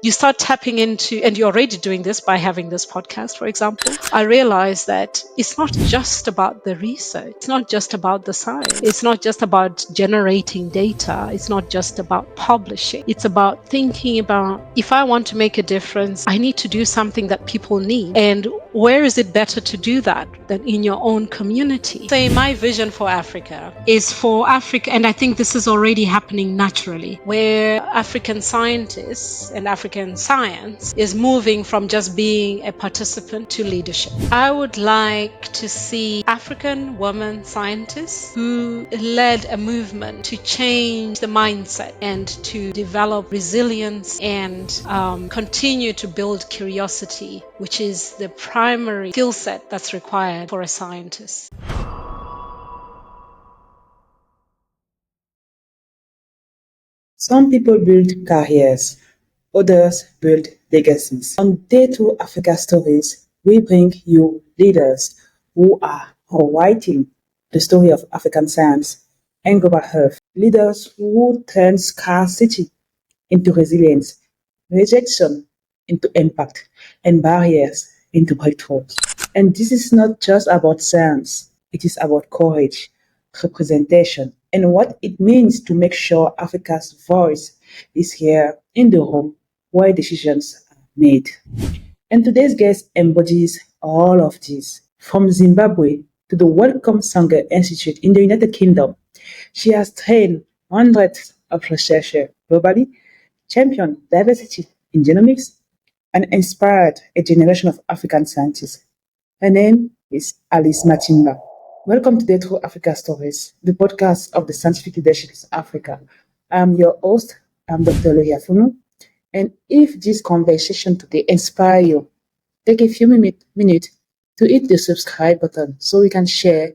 you start tapping into, and you're already doing this by having this podcast, for example, I realized that it's not just about the research. It's not just about the science. It's not just about generating data. It's not just about publishing. It's about thinking about, if I want to make a difference, I need to do something that people need. And where is it better to do that than in your own community? So my vision for Africa is for Africa, and I think this is already happening naturally, where African scientists and African science is moving from just being a participant to leadership. I would like to see African women scientists who led a movement to change the mindset and to develop resilience and continue to build curiosity, which is the primary skill set that's required for a scientist. Some people build careers, others build legacies. On D2AFRICA Stories, we bring you leaders who are writing the story of African science and global health. Leaders who turn scarcity into resilience, rejection into impact, and barriers into breakthroughs. And this is not just about science, it is about courage, representation, and what it means to make sure Africa's voice is here in the room where decisions are made. And today's guest embodies all of this. From Zimbabwe to the Wellcome Sanger Institute in the United Kingdom, she has trained hundreds of researchers globally, championed diversity in genomics, and inspired a generation of African scientists. Her name is Alice Matimba. Welcome to D2AFRICA Stories, the podcast of the Scientific Leadership in Africa. I'm your host, I'm Dr. Loya Funu, and if this conversation today inspires you, take a few minutes to hit the subscribe button so we can share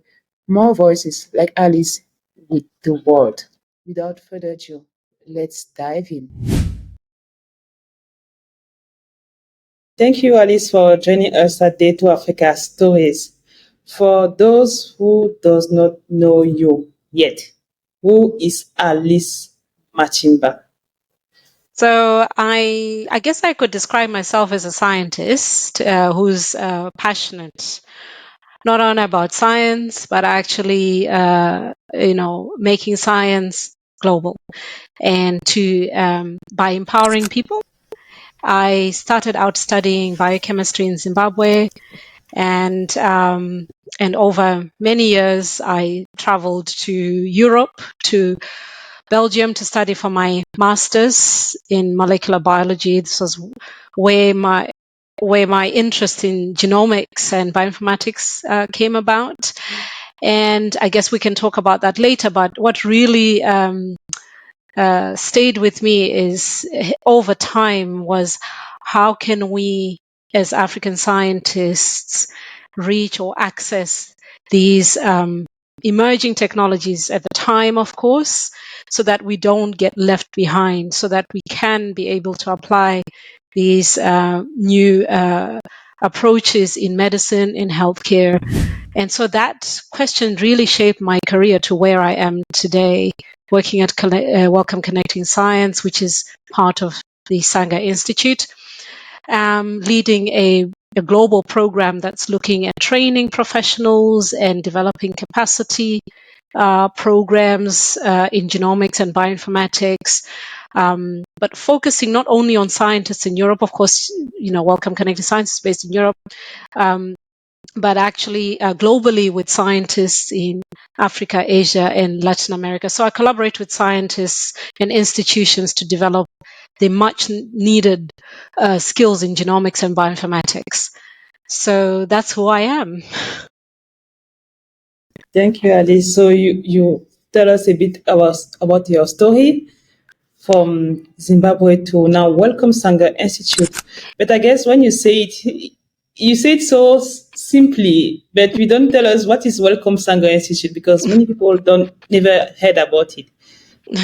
more voices like Alice with the world. Without further ado, let's dive in. Thank you, Alice, for joining us at D2AFRICA Stories. For those who does not know you yet, who is Alice Matimba? So I guess I could describe myself as a scientist who's passionate, not only about science, but actually, making science global, and to by empowering people. I started out studying biochemistry in Zimbabwe, and over many years, I traveled to Europe, to Belgium, to study for my master's in molecular biology. This was where my interest in genomics and bioinformatics came about. And I guess we can talk about that later. But what really stayed with me is, over time, was how can we, as African scientists, reach or access these emerging technologies at the time, of course, so that we don't get left behind, so that we can be able to apply these new approaches in medicine, in healthcare. And so that question really shaped my career to where I am today, working at Wellcome Connecting Science, which is part of the Sanger Institute, leading a global program that's looking at training professionals and developing capacity programs in genomics and bioinformatics, but focusing not only on scientists in Europe. Of course, Wellcome Connecting Science is based in Europe, but actually globally with scientists in Africa, Asia, and Latin America. So I collaborate with scientists and institutions to develop the much needed skills in genomics and bioinformatics. So that's who I am. Thank you, Alice. So you tell us a bit about your story from Zimbabwe to now Wellcome Sanger Institute. But I guess when you say it so simply, but you don't tell us what is Wellcome Sanger Institute, because many people never heard about it.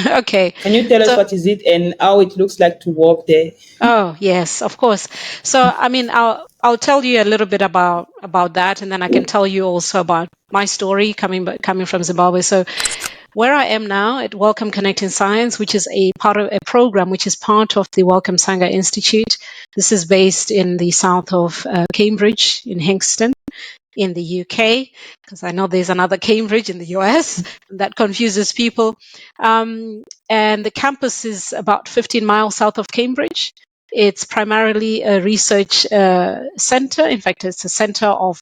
Okay. Can you tell us what is it and how it looks like to work there? Oh, yes, of course. So, I'll tell you a little bit about that, and then I can tell you also about my story coming from Zimbabwe. So, where I am now at Welcome Connecting Science, which is a part of a program which is part of the Wellcome Sanger Institute. This is based in the south of Cambridge, in Hingston, in the UK, because I know there's another Cambridge in the US, and that confuses people. And the campus is about 15 miles south of Cambridge. It's primarily a research center. In fact, it's a center of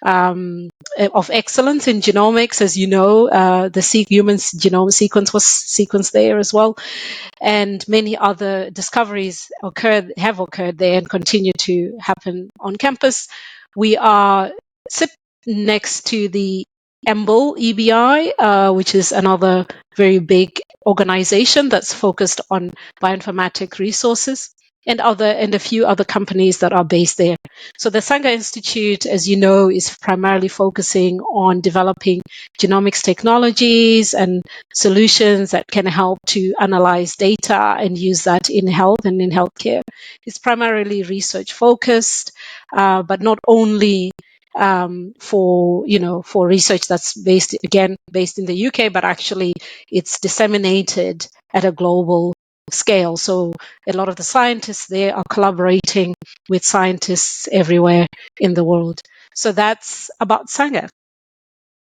excellence in genomics. As you know, the human genome sequence was sequenced there as well, and many other discoveries have occurred there and continue to happen on campus. We sit next to the EBI, which is another very big organization that's focused on bioinformatic resources, and a few other companies that are based there. So the Sanger Institute, as you know, is primarily focusing on developing genomics technologies and solutions that can help to analyze data and use that in health and in healthcare. It's primarily research focused, but not only for research that's based in the UK, but actually it's disseminated at a global scale. So a lot of the scientists there are collaborating with scientists everywhere in the world. So that's about Sanger.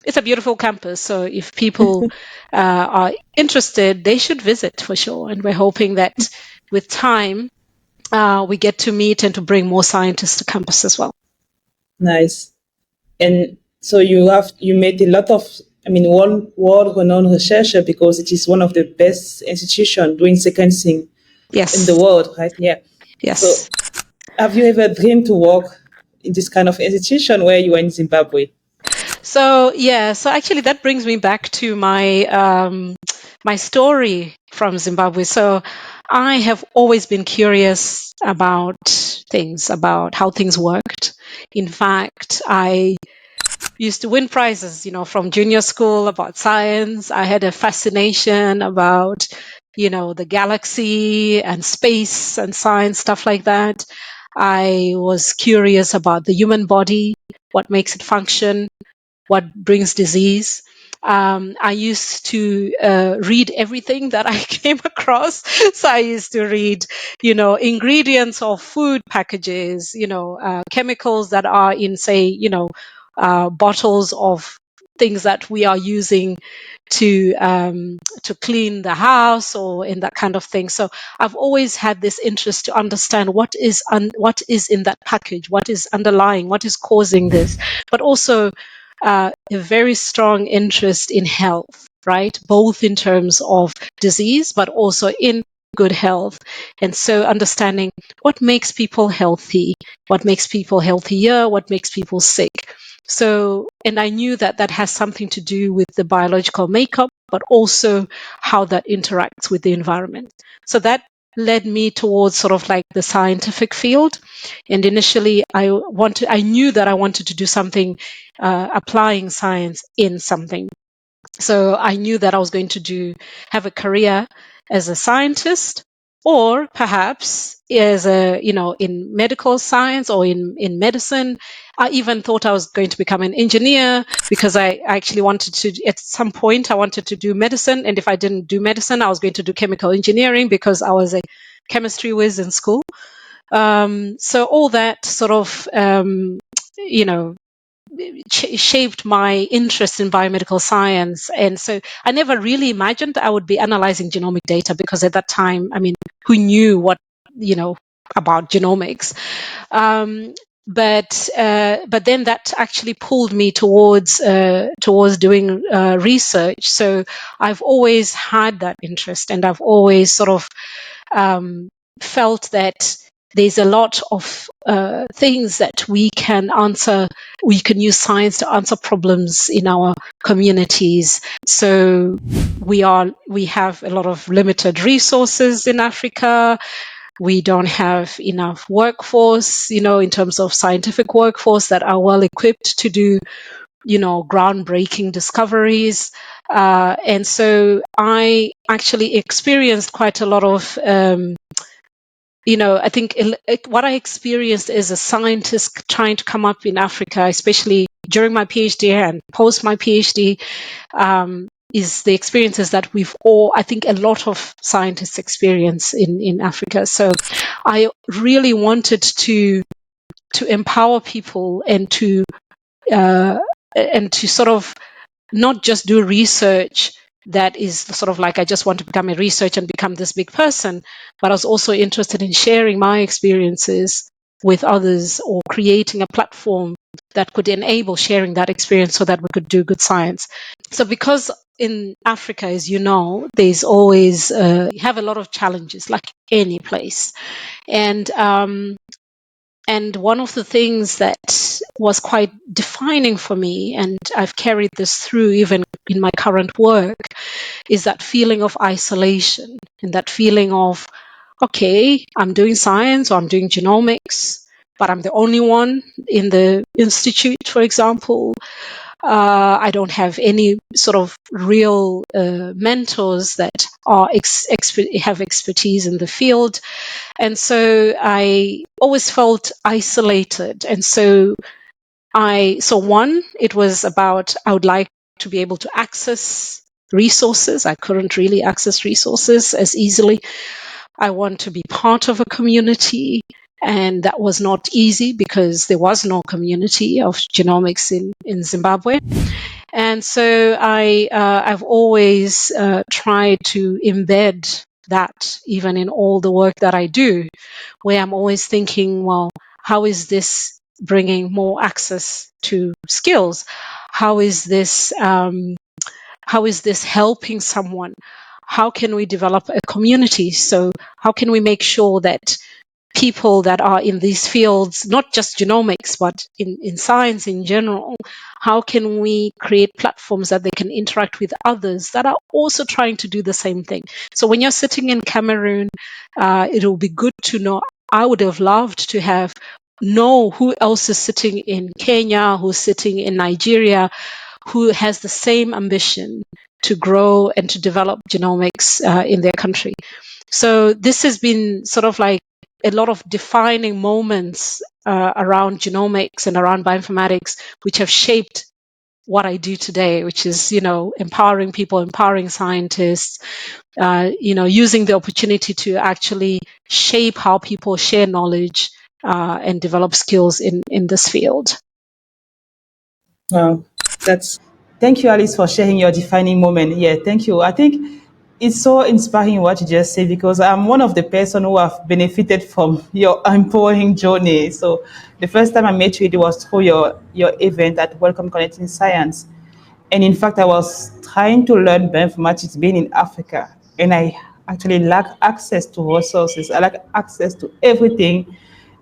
It's a beautiful campus. So if people are interested, they should visit for sure. And we're hoping that with time, we get to meet and to bring more scientists to campus as well. Nice. And so you made a lot of, world-renowned research, because it is one of the best institutions doing sequencing in the world, right? Yeah. Yes. So have you ever dreamed to work in this kind of institution where you are in Zimbabwe? So actually that brings me back to my my story from Zimbabwe. So I have always been curious about how things worked. In fact, I used to win prizes, from junior school about science. I had a fascination about, the galaxy and space and science, stuff like that. I was curious about the human body, what makes it function, what brings disease. I used to read everything that I came across. So I used to read, ingredients of food packages, chemicals that are in, say, bottles of things that we are using to clean the house or in that kind of thing. So I've always had this interest to understand what is in that package, what is underlying, what is causing this, but also a very strong interest in health, right? Both in terms of disease, but also in good health. And so understanding what makes people healthy, what makes people healthier, what makes people sick. So, and I knew that has something to do with the biological makeup, but also how that interacts with the environment. So that led me towards sort of like the scientific field. And initially I knew that I wanted to do something applying science in something. So I knew that I was going to have a career as a scientist, or perhaps as in medical science or in medicine. I even thought I was going to become an engineer, because I actually at some point I wanted to do medicine. And if I didn't do medicine, I was going to do chemical engineering, because I was a chemistry whiz in school. So all that sort of, shaped my interest in biomedical science. And so I never really imagined I would be analyzing genomic data, because at that time, who knew what, about genomics? But then that actually pulled me towards doing research. So I've always had that interest, and I've always sort of felt that there's a lot of things that we can answer. We can use science to answer problems in our communities. So we have a lot of limited resources in Africa. We don't have enough workforce, in terms of scientific workforce that are well equipped to do, groundbreaking discoveries. And so I actually experienced quite a lot of I think what I experienced as a scientist trying to come up in Africa, especially during my PhD and post my PhD, is the experiences that we've all, I think a lot of scientists experience in Africa. So I really wanted to empower people and to sort of not just do research that is sort of like I just want to become a researcher and become this big person, but I was also interested in sharing my experiences with others or creating a platform that could enable sharing that experience so that we could do good science. So because in Africa, as you know, there's always you have a lot of challenges like any place. And one of the things that was quite defining for me, and I've carried this through even in my current work, is that feeling of isolation and that feeling of, okay, I'm doing science or I'm doing genomics, but I'm the only one in the institute, for example. I don't have any sort of real mentors that are have expertise in the field. And so I always felt isolated. And so one, it was about, I would like to be able to access resources. I couldn't really access resources as easily. I want to be part of a community. And that was not easy because there was no community of genomics in Zimbabwe. And so I've always tried to embed that even in all the work that I do, where I'm always thinking, well, how is this bringing more access to skills? How is this helping someone? How can we develop a community? So how can we make sure that people that are in these fields, not just genomics, but in science in general, how can we create platforms that they can interact with others that are also trying to do the same thing? So when you're sitting in Cameroon, it will be good to know. I would have loved to know who else is sitting in Kenya, who's sitting in Nigeria, who has the same ambition to grow and to develop genomics in their country. So this has been sort of like a lot of defining moments around genomics and around bioinformatics, which have shaped what I do today, which is, empowering people, empowering scientists, using the opportunity to actually shape how people share knowledge and develop skills in this field. Wow, thank you, Alice, for sharing your defining moment. Yeah, thank you. I think it's so inspiring what you just said because I'm one of the person who have benefited from your empowering journey. So the first time I met you, it was through your event at Welcome Connecting Science. And in fact, I was trying to learn bioinformatics being in Africa. And I actually lack access to resources. I lack access to everything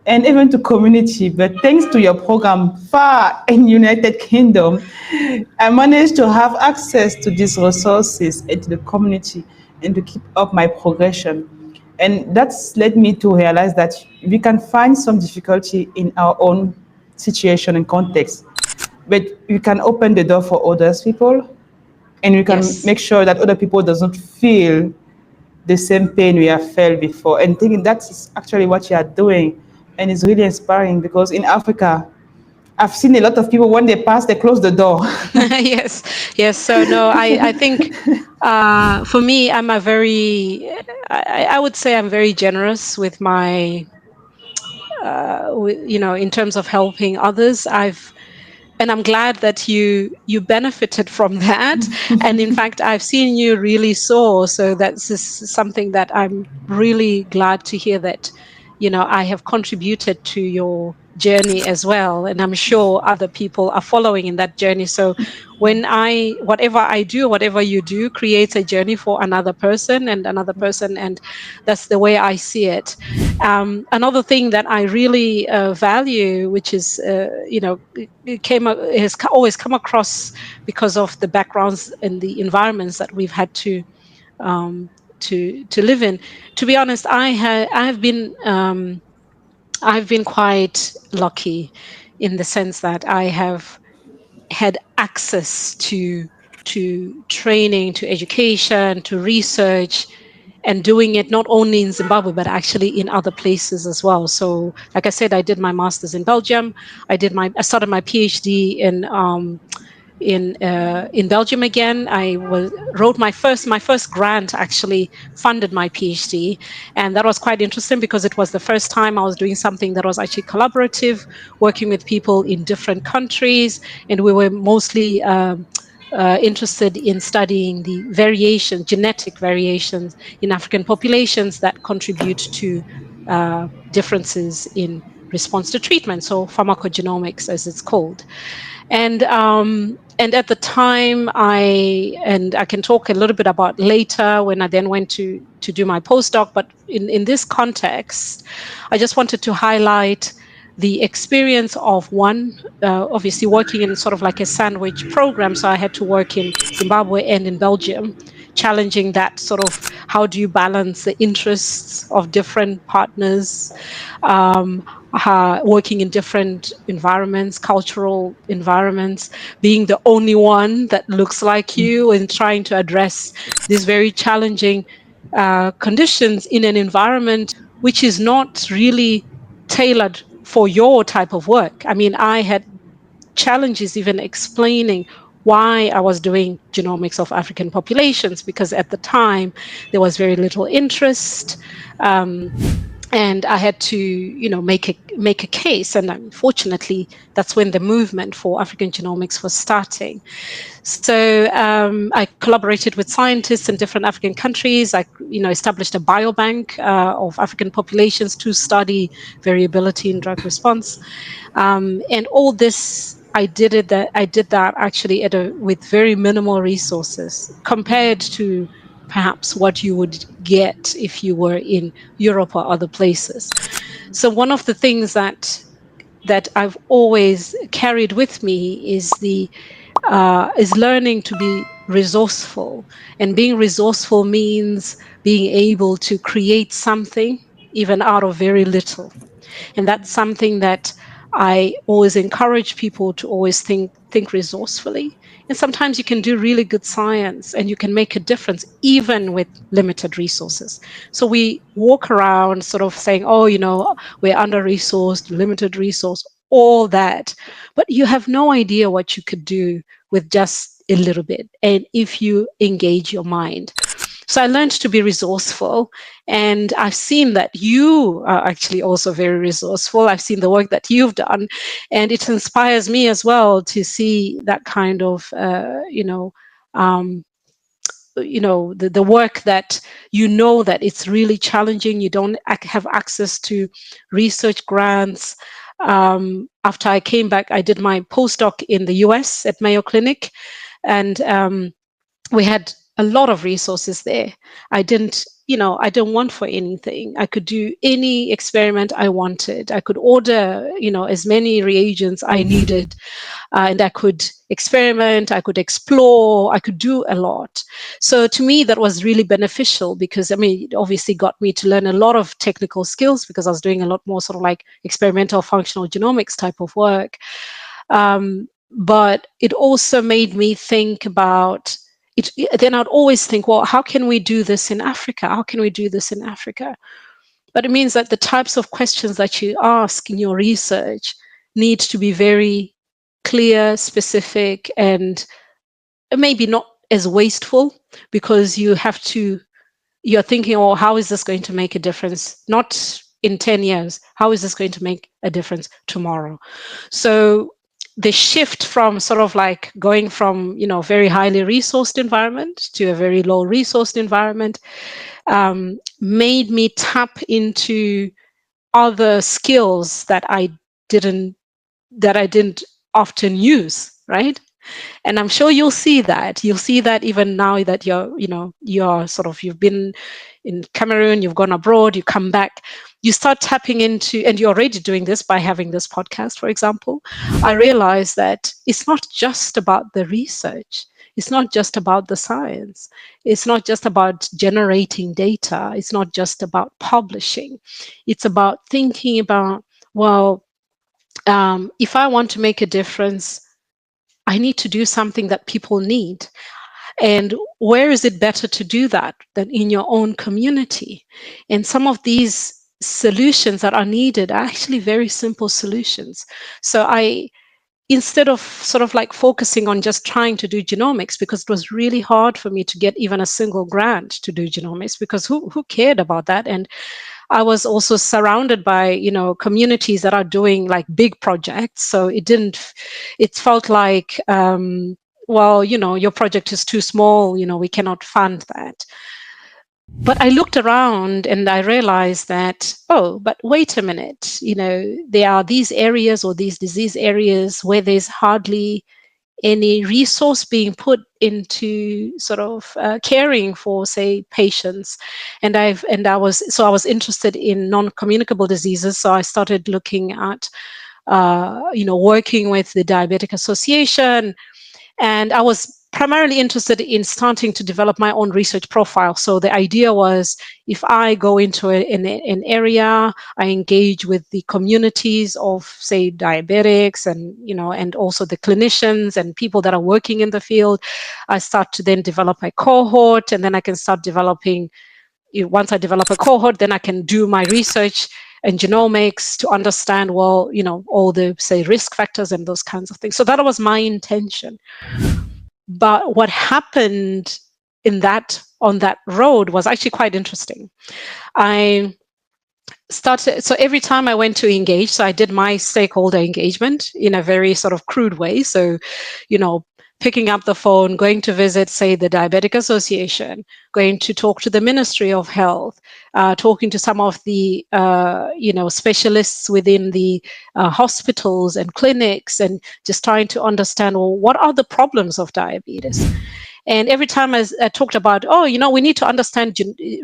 and even to community. But thanks to your program far in United Kingdom, I managed to have access to these resources and to the community and to keep up my progression. And that's led me to realize that we can find some difficulty in our own situation and context, but we can open the door for others people, and we can make sure that other people doesn't feel the same pain we have felt before. And thinking that's actually what you are doing, and it's really inspiring because in Africa, I've seen a lot of people when they pass, they close the door. yes. So no, I think for me, I'm I would say I'm very generous with my, in terms of helping others. And I'm glad that you benefited from that. And in fact, I've seen you really soar. So that's something that I'm really glad to hear that, I have contributed to your journey as well. And I'm sure other people are following in that journey. So whatever I do, whatever you do, creates a journey for another person and another person. And that's the way I see it. Another thing that I really value, which is, has always come across because of the backgrounds and the environments that we've had to live in. To be honest, I've been quite lucky in the sense that I have had access to training, to education, to research, and doing it not only in Zimbabwe, but actually in other places as well. So, like I said, I did my master's in Belgium. I started my PhD in Belgium again. I wrote my first grant actually funded my PhD, and that was quite interesting because it was the first time I was doing something that was actually collaborative, working with people in different countries, and we were mostly interested in studying the genetic variations in African populations that contribute to differences in response to treatment, so pharmacogenomics as it's called. And at the time, I can talk a little bit about later when I then went to do my postdoc. But in this context, I just wanted to highlight the experience of one, obviously working in sort of like a sandwich program. So I had to work in Zimbabwe and in Belgium, challenging that sort of how do you balance the interests of different partners, working in different environments, cultural environments, being the only one that looks like you, and trying to address these very challenging conditions in an environment which is not really tailored for your type of work. I mean, I had challenges even explaining why I was doing genomics of African populations, because at the time there was very little interest. And I had to, make a case. And unfortunately, that's when the movement for African genomics was starting. So I collaborated with scientists in different African countries. I, established a biobank of African populations to study variability in drug response. And all this, I did that actually with very minimal resources compared to perhaps what you would get if you were in Europe or other places. So one of the things that I've always carried with me is learning to be resourceful. And being resourceful means being able to create something even out of very little. And that's something that I always encourage people to always think resourcefully. And sometimes you can do really good science and you can make a difference even with limited resources. So we walk around sort of saying, oh, we're under-resourced, limited resource, all that. But you have no idea what you could do with just a little bit, and if you engage your mind. So I learned to be resourceful, and I've seen that you are actually also very resourceful. I've seen the work that you've done, and it inspires me as well to see that kind of, the work that that it's really challenging. You don't have access to research grants. After I came back, I did my postdoc in the US at Mayo Clinic, and we had a lot of resources there. I didn't want for anything. I could do any experiment I wanted. I could order, as many reagents I needed, and I could experiment, I could explore, I could do a lot. So to me, that was really beneficial because, it obviously got me to learn a lot of technical skills because I was doing a lot more sort of like experimental functional genomics type of work. But it also made me think about it. Then I'd always think, well, how can we do this in Africa? How can we do this in Africa? But it means that the types of questions that you ask in your research need to be very clear, specific, and maybe not as wasteful, because you're thinking, oh, how is this going to make a difference? Not in 10 years. How is this going to make a difference tomorrow? So the shift from sort of like going from, very highly resourced environment to a very low resourced environment made me tap into other skills that I didn't often use, right? And I'm sure you'll see that. You'll see that even now that you've been in Cameroon, you've gone abroad, you come back, you start tapping into, and you're already doing this by having this podcast, for example. I realized that it's not just about the research. It's not just about the science. It's not just about generating data. It's not just about publishing. It's about thinking about, well, if I want to make a difference, I need to do something that people need. And where is it better to do that than in your own community? And some of these solutions that are needed are actually very simple solutions. So I instead of sort of like focusing on just trying to do genomics, because it was really hard for me to get even a single grant to do genomics, because who cared about that? And I was also surrounded by, communities that are doing like big projects. So it felt like, well, your project is too small, we cannot fund that. But I looked around and I realized that, oh, but wait a minute, there are these areas or these disease areas where there's hardly any resource being put into sort of caring for, say, patients. And I was interested in non-communicable diseases. So I started looking at, working with the Diabetic Association. And I was primarily interested in starting to develop my own research profile. So the idea was, if I go into an area, I engage with the communities of, say, diabetics and also the clinicians and people that are working in the field. I start to then develop a cohort, and then I can start developing, once I develop a cohort, then I can do my research and genomics to understand, well, all the, say, risk factors and those kinds of things. So that was my intention. But what happened on that road was actually quite interesting. I started, so every time I went to engage, so I did my stakeholder engagement in a very sort of crude way. So, picking up the phone, going to visit, say, the Diabetic Association, going to talk to the Ministry of Health, talking to some of the, specialists within the hospitals and clinics, and just trying to understand, well, what are the problems of diabetes? And every time I talked about, we need to understand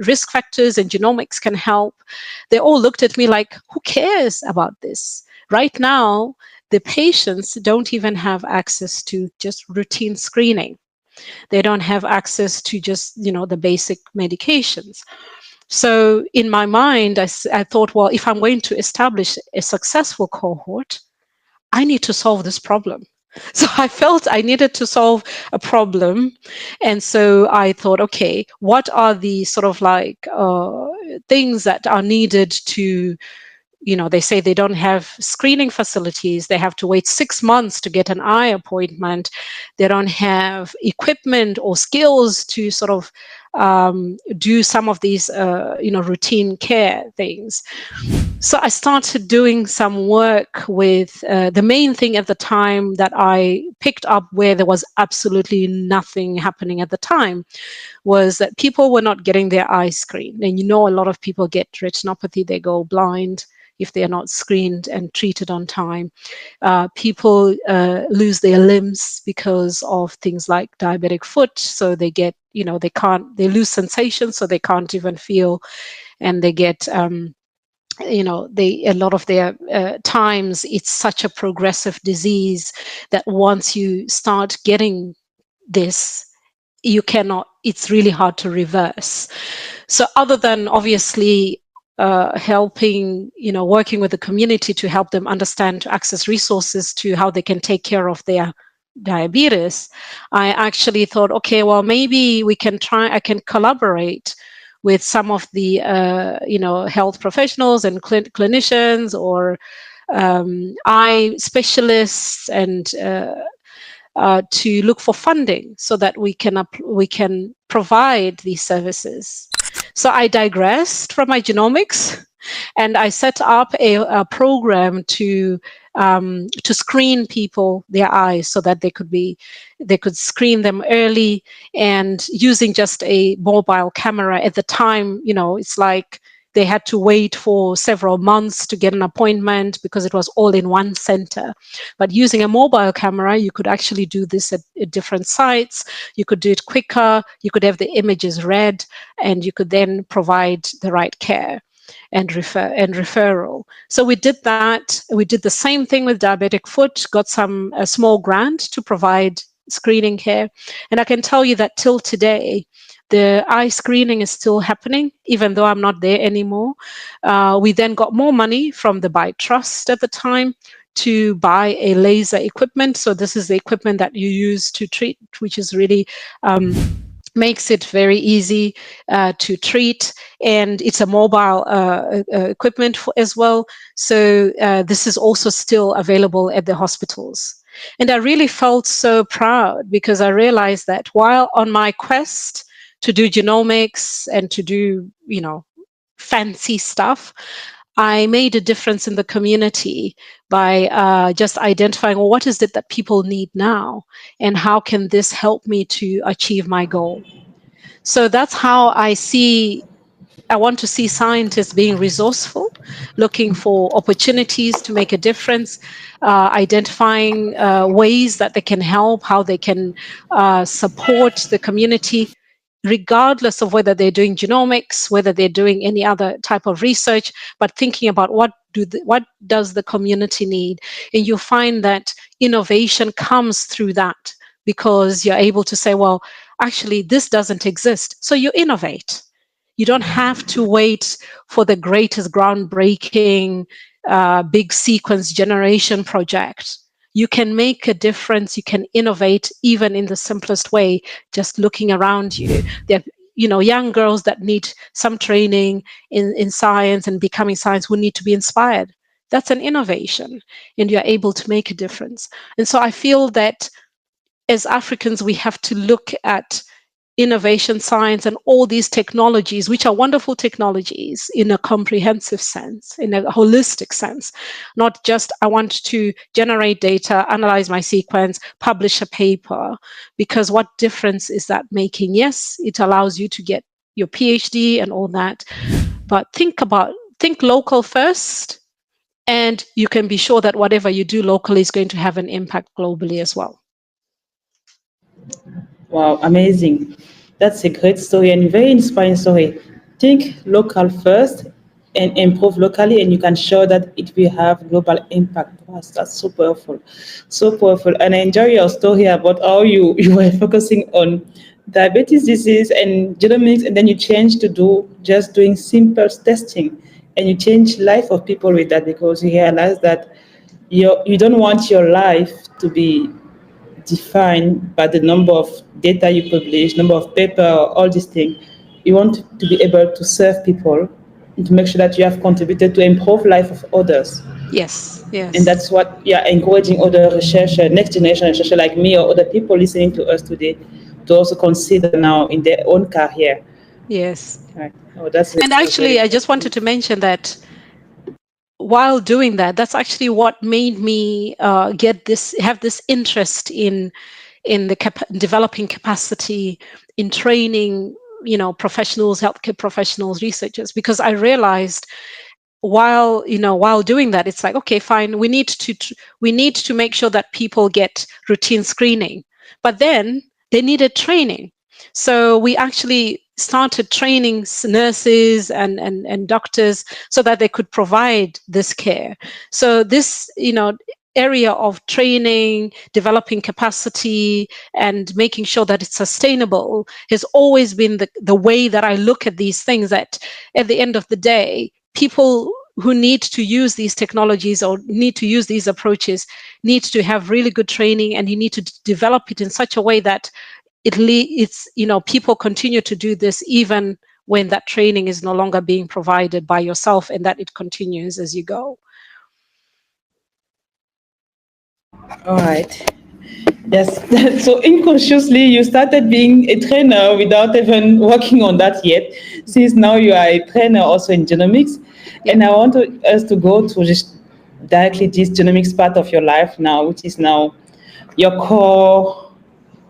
risk factors and genomics can help, they all looked at me like, who cares about this? Right now, the patients don't even have access to just routine screening. They don't have access to just, the basic medications. So in my mind, I thought, well, if I'm going to establish a successful cohort, I need to solve this problem. So I felt I needed to solve a problem. And so I thought, okay, what are the sort of like things that are needed to, they say they don't have screening facilities. They have to wait 6 months to get an eye appointment. They don't have equipment or skills to sort of do some of these, routine care things. So I started doing some work with the main thing at the time that I picked up, where there was absolutely nothing happening at the time, was that people were not getting their eyes screened. And a lot of people get retinopathy, they go blind if they are not screened and treated on time. People lose their limbs because of things like diabetic foot. So they get, they lose sensation, so they can't even feel, and they get, a lot of their times, it's such a progressive disease that once you start getting this, it's really hard to reverse. So other than obviously helping, working with the community to help them understand, to access resources to how they can take care of their diabetes, I actually thought, okay, well, maybe I can collaborate with some of the, health professionals and clinicians or eye specialists, and to look for funding so that we can provide these services. So I digressed from my genomics, and I set up a program to screen people, their eyes, so that they could screen them early, and using just a mobile camera. At the time, it's like they had to wait for several months to get an appointment because it was all in one center. But using a mobile camera, you could actually do this at different sites. You could do it quicker. You could have the images read, and you could then provide the right care and referral. So we did that. We did the same thing with diabetic foot, got a small grant to provide screening care. And I can tell you that till today, the eye screening is still happening, even though I'm not there anymore. We then got more money from the Buy Trust at the time to buy a laser equipment. So this is the equipment that you use to treat, which is really makes it very easy to treat, and it's a mobile equipment as well. So this is also still available at the hospitals. And I really felt so proud because I realized that while on my quest to do genomics and to do, fancy stuff, I made a difference in the community by just identifying, well, what is it that people need now? And how can this help me to achieve my goal? So that's how I want to see scientists being resourceful, looking for opportunities to make a difference, identifying ways that they can help, how they can support the community, regardless of whether they're doing genomics, whether they're doing any other type of research, but thinking about what does the community need. And you'll find that innovation comes through that because you're able to say, well, actually, this doesn't exist. So you innovate. You don't have to wait for the greatest groundbreaking big sequence generation project. You can make a difference. You can innovate even in the simplest way, just looking around you. There are, young girls that need some training in science and becoming science who need to be inspired. That's an innovation, and you're able to make a difference. And so I feel that as Africans, we have to look at innovation science and all these technologies, which are wonderful technologies in a comprehensive sense, in a holistic sense, not just I want to generate data, analyze my sequence, publish a paper, because what difference is that making? Yes, it allows you to get your PhD and all that, but think local first, and you can be sure that whatever you do locally is going to have an impact globally as well. Wow, amazing. That's a great story and very inspiring story. Think local first and improve locally, and you can show that it will have global impact. Wow, that's so powerful. So powerful. And I enjoy your story about how you were focusing on diabetes disease and genomics, and then you changed to doing simple testing. And you change life of people with that because you realize that you don't want your life to be defined by the number of data you publish, number of paper, all these things. You want to be able to serve people and to make sure that you have contributed to improve life of others. Yes, And yes. that's what you're encouraging other researchers, next generation researchers like me or other people listening to us today to also consider now in their own career. Yes. Right. Oh, that's And a very actually, I good just wanted thing. to mention that while doing that, that's actually what made me have this interest in developing capacity, in training, professionals, healthcare professionals, researchers, because I realized while doing that, it's like, okay, fine, we need to make sure that people get routine screening, but then they needed training. So we actually started training nurses and doctors so that they could provide this care. So this, area of training, developing capacity, and making sure that it's sustainable has always been the way that I look at these things, that at the end of the day, people who need to use these technologies or need to use these approaches need to have really good training, and you need to develop it in such a way that people continue to do this even when that training is no longer being provided by yourself, and that it continues as you go. All right. Yes. So unconsciously, you started being a trainer without even working on that yet. Since now you are a trainer also in genomics, Yeah. and I want us to go to just directly this genomics part of your life now, which is now your core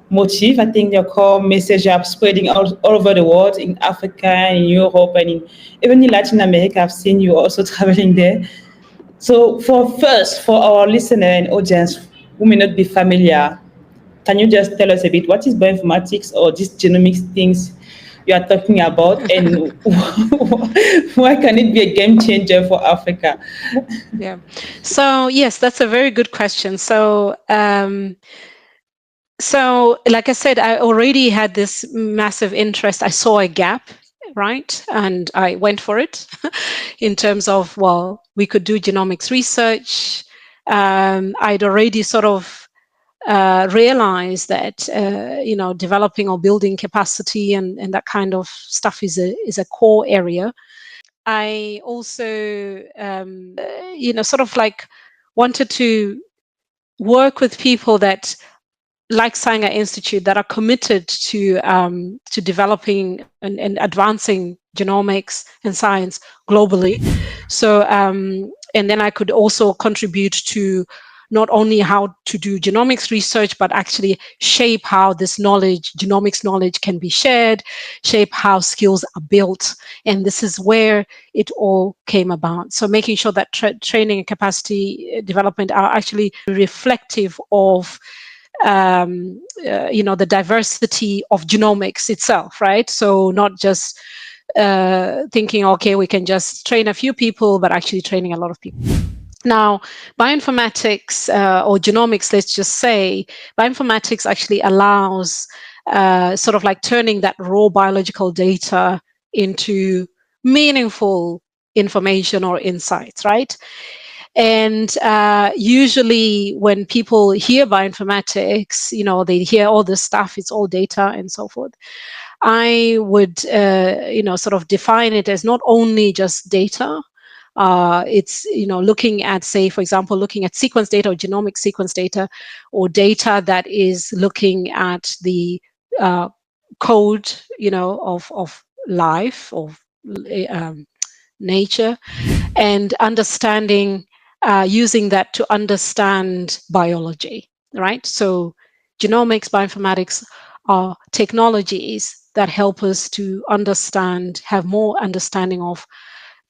motive. I think your core message you are spreading all over the world, in Africa, in Europe, and even in Latin America. I've seen you also traveling there. So for our listener and audience who may not be familiar, can you just tell us a bit what is bioinformatics or these genomics things you are talking about, and why can it be a game changer for Africa? Yeah. So yes, that's a very good question. So like I said, I already had this massive interest. I saw a gap, right? And I went for it in terms of, well, we could do genomics research. I'd already sort of realized that, developing or building capacity and that kind of stuff is a core area. I also, sort of like wanted to work with people that, like Sanger Institute, that are committed to developing and advancing genomics and science globally. So, and then I could also contribute to not only how to do genomics research, but actually shape how this knowledge, genomics knowledge, can be shared, shape how skills are built. And this is where it all came about. So making sure that training and capacity development are actually reflective of the diversity of genomics itself, right? So not just thinking, okay, we can just train a few people, but actually training a lot of people. Now, bioinformatics or genomics, let's just say, bioinformatics actually allows sort of like turning that raw biological data into meaningful information or insights, right? And usually when people hear bioinformatics, they hear all this stuff, it's all data and so forth. I would, sort of define it as not only just data. It's, looking at, say, for example, looking at sequence data or genomic sequence data, or data that is looking at the code, of life, of nature, and understanding, using that to understand biology, right? So genomics, bioinformatics are technologies that help us to understand, have more understanding of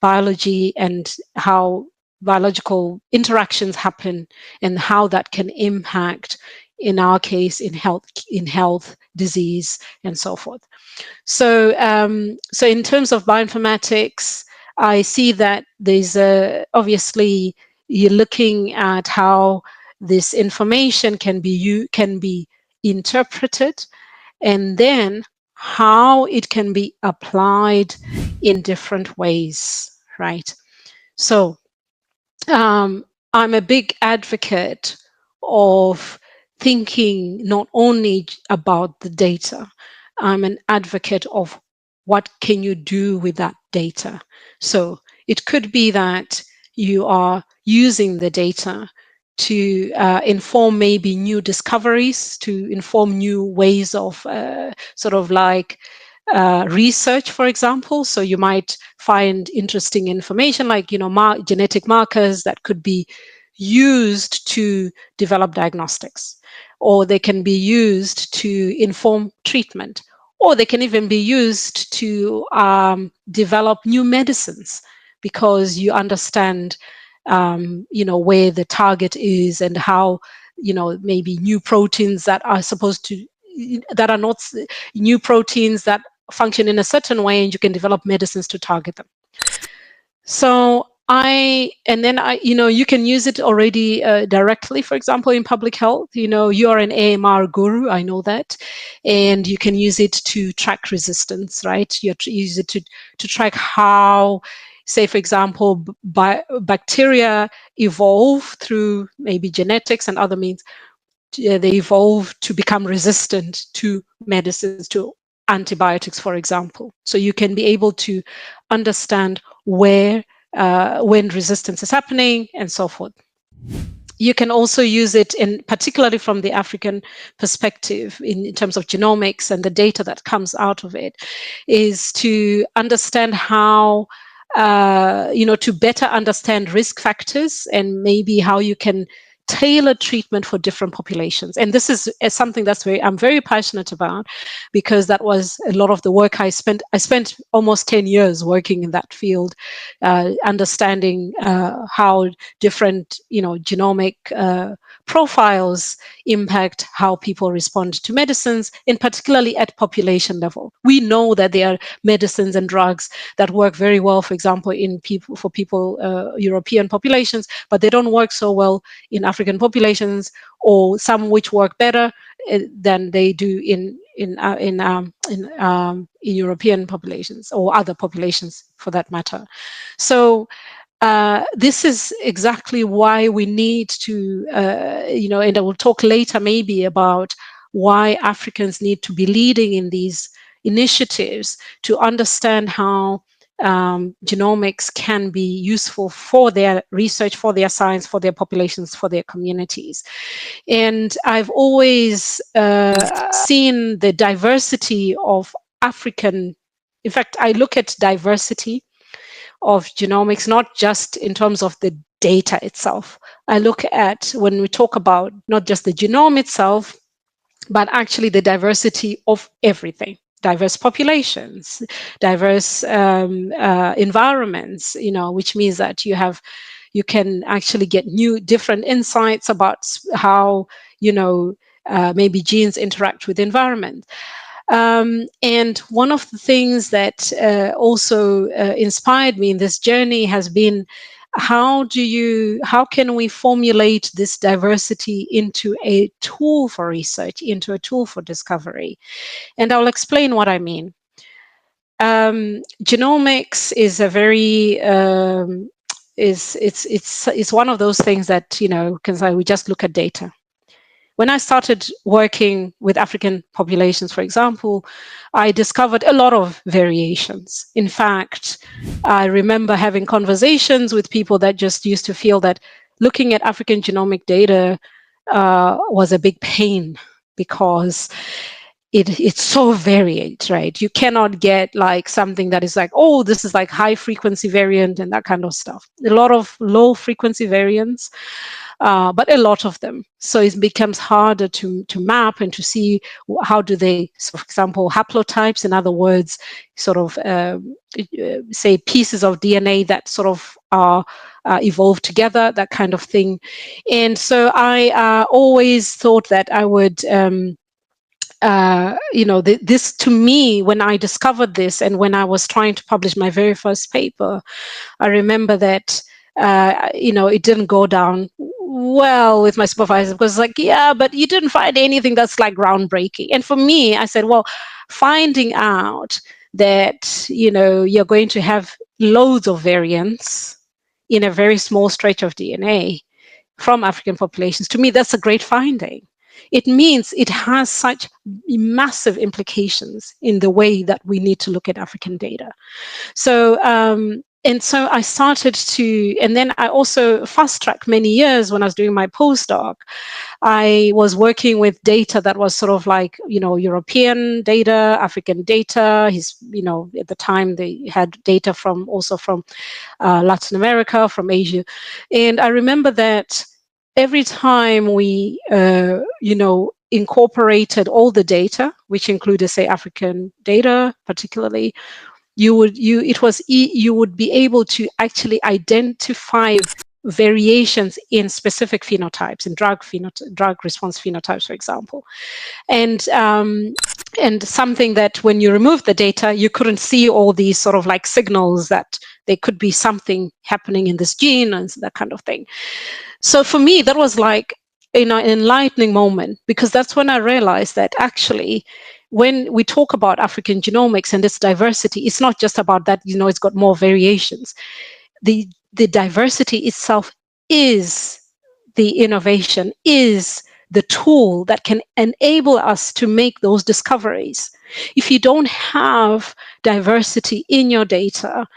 biology and how biological interactions happen and how that can impact, in our case, in health, disease, and so forth. So, so in terms of bioinformatics, I see that there's obviously you're looking at how this information can be interpreted, and then how it can be applied in different ways, right? So, I'm a big advocate of thinking not only about the data. I'm an advocate of what can you do with that data. So it could be that you are using the data to inform maybe new discoveries, to inform new ways of sort of like research, for example. So you might find interesting information like, genetic markers that could be used to develop diagnostics, or they can be used to inform treatment, or they can even be used to develop new medicines, because you understand, where the target is and how, maybe new proteins that are supposed to, that are not new proteins that function in a certain way, and you can develop medicines to target them. So you can use it already directly, for example, in public health. You are an AMR guru, I know that, and you can use it to track resistance, right? You use it to track how, say, for example, bacteria evolve through maybe genetics and other means. They evolve to become resistant to medicines, to antibiotics, for example. So you can be able to understand where, when resistance is happening, and so forth. You can also use it, particularly from the African perspective, in terms of genomics and the data that comes out of it, is to understand how, to better understand risk factors, and maybe how you can tailor treatment for different populations. And this is something I'm very passionate about, because that was a lot of the work I spent. I spent almost 10 years working in that field, understanding how different, genomic profiles impact how people respond to medicines, and particularly at population level. We know that there are medicines and drugs that work very well, for example, for European populations, but they don't work so well in African populations, or some which work better than they do in European populations, or other populations for that matter. So this is exactly why we need to, and I will talk later maybe about why Africans need to be leading in these initiatives, to understand how genomics can be useful for their research, for their science, for their populations, for their communities. And I've always seen the diversity of African, in fact, I look at diversity of genomics, not just in terms of the data itself. I look at, when we talk about not just the genome itself, but actually the diversity of everything. Diverse populations, diverse environments, which means that you can actually get new, different insights about how, maybe genes interact with the environment. And one of the things that also inspired me in this journey has been, how can we formulate this diversity into a tool for research, into a tool for discovery? And I'll explain what I mean. Genomics is a very it's one of those things that can say we just look at data. When I started working with African populations, for example, I discovered a lot of variations. In fact, I remember having conversations with people that just used to feel that looking at African genomic data was a big pain, because it's so varied, right? You cannot get like something that is like, oh, this is like high frequency variant and that kind of stuff. A lot of low frequency variants, but a lot of them. So it becomes harder to map and to see how do they, so for example, haplotypes, in other words, sort of say pieces of DNA that sort of are evolved together, that kind of thing. And so I always thought that I would this, to me, when I discovered this and when I was trying to publish my very first paper, I remember that it didn't go down well with my supervisor, because like, yeah, but you didn't find anything that's like groundbreaking. And for me, I said, well, finding out that you're going to have loads of variants in a very small stretch of DNA from African populations, to me, that's a great finding. It means it has such massive implications in the way that we need to look at African data. So, and so I started to, and then I also fast-tracked many years when I was doing my postdoc. I was working with data that was sort of like, European data, African data. At the time they had data from Latin America, from Asia. And I remember that every time we, incorporated all the data, which included, say, African data particularly, you would be able to actually identify variations in specific phenotypes, in drug response phenotypes, for example, and something that when you remove the data, you couldn't see all these sort of like signals that there could be something happening in this gene and that kind of thing. So for me, that was like an enlightening moment, because that's when I realized that actually, when we talk about African genomics and its diversity, it's not just about that, it's got more variations. The diversity itself is the innovation, is the tool that can enable us to make those discoveries. If you don't have diversity in your data,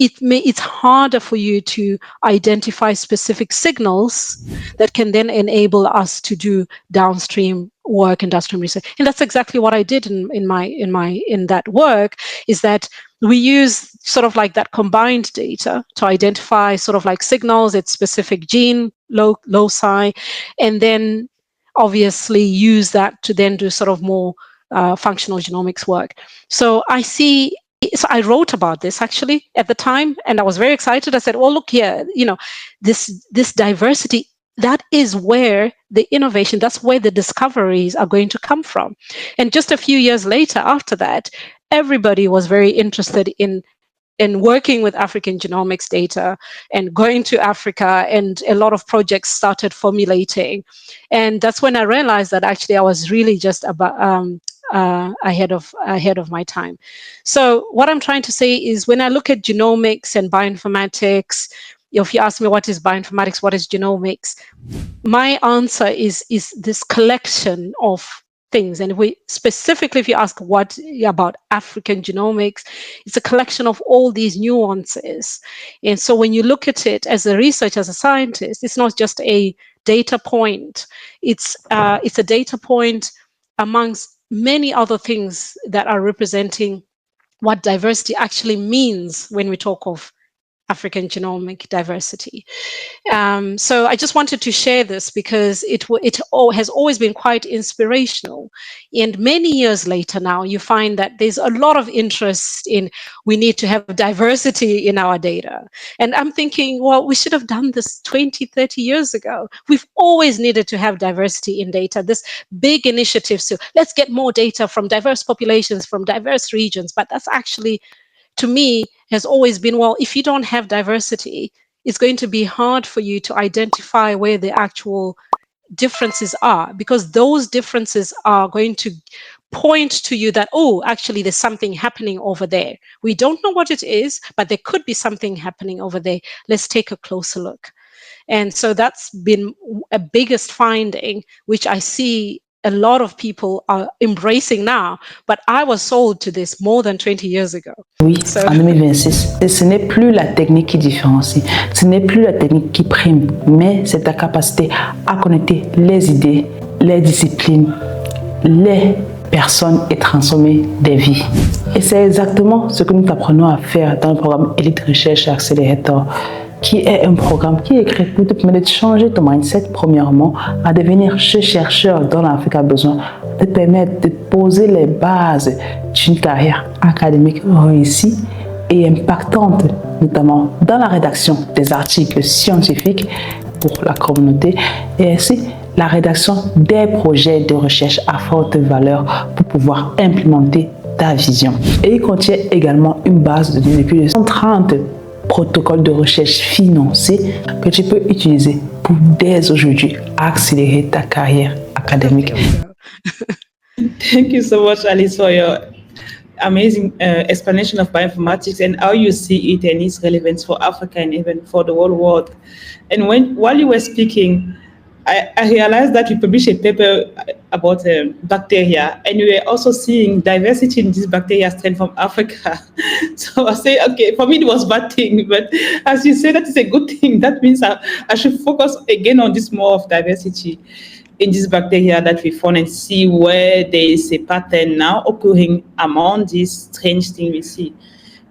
it's harder for you to identify specific signals that can then enable us to do downstream work and downstream research. And that's exactly what I did in that work, is that we use sort of like that combined data to identify sort of like signals at specific gene loci, and then obviously use that to then do sort of more functional genomics work. So I wrote about this actually at the time, and I was very excited. I said, "Oh, look here, this diversity, that is where the innovation, that's where the discoveries are going to come from." And just a few years later, after that, everybody was very interested in working with African genomics data and going to Africa, and a lot of projects started formulating. And that's when I realized that actually I was really just about ahead of my time. So what I'm trying to say is, when I look at genomics and bioinformatics, if you ask me what is bioinformatics, what is genomics, my answer is this collection of things. And if you ask what about African genomics, it's a collection of all these nuances. And so when you look at it as a researcher, as a scientist, it's not just a data point. It's a data point amongst many other things that are representing what diversity actually means when we talk of African genomic diversity. So I just wanted to share this because it has always been quite inspirational. And many years later now, you find that there's a lot of interest in we need to have diversity in our data. And I'm thinking, well, we should have done this 20, 30 years ago. We've always needed to have diversity in data. This big initiatives to let's get more data from diverse populations, from diverse regions. But that's actually, to me, has always been, well, if you don't have diversity, it's going to be hard for you to identify where the actual differences are, because those differences are going to point to you that, oh, actually, there's something happening over there. We don't know what it is, but there could be something happening over there. Let's take a closer look. And so that's been a biggest finding, which I see a lot of people are embracing now, but I was sold to this more than 20 years ago. Oui, en 2026. Et ce n'est plus la technique qui différencie, ce n'est plus la technique qui prime, mais c'est ta capacité à connecter les idées, les disciplines, les personnes et transformer des vies. Et c'est exactement ce que nous t'apprenons à faire dans le programme Élite Recherche Accélérateur, qui est un programme qui est créé pour te permettre de changer ton mindset, premièrement, à devenir ce chercheur dont l'Afrique a besoin, de te permettre de poser les bases d'une carrière académique réussie et impactante, notamment dans la rédaction des articles scientifiques pour la communauté et ainsi la rédaction des projets de recherche à forte valeur pour pouvoir implémenter ta vision. Et il contient également une base de données de plus de 130 protocoles de recherche financés que tu peux utiliser pour dès aujourd'hui accélérer ta carrière académique. Thank you so much, Alice, for your amazing explanation of bioinformatics and how you see it and its relevance for Africa and even for the whole world. And while you were speaking, I realized that you published a paper about bacteria, and you were also seeing diversity in these bacteria strain from Africa. So I say, okay, for me it was a bad thing, but as you say, that is a good thing. That means I should focus again on this more of diversity in these bacteria that we found and see where there is a pattern now occurring among these strange things we see.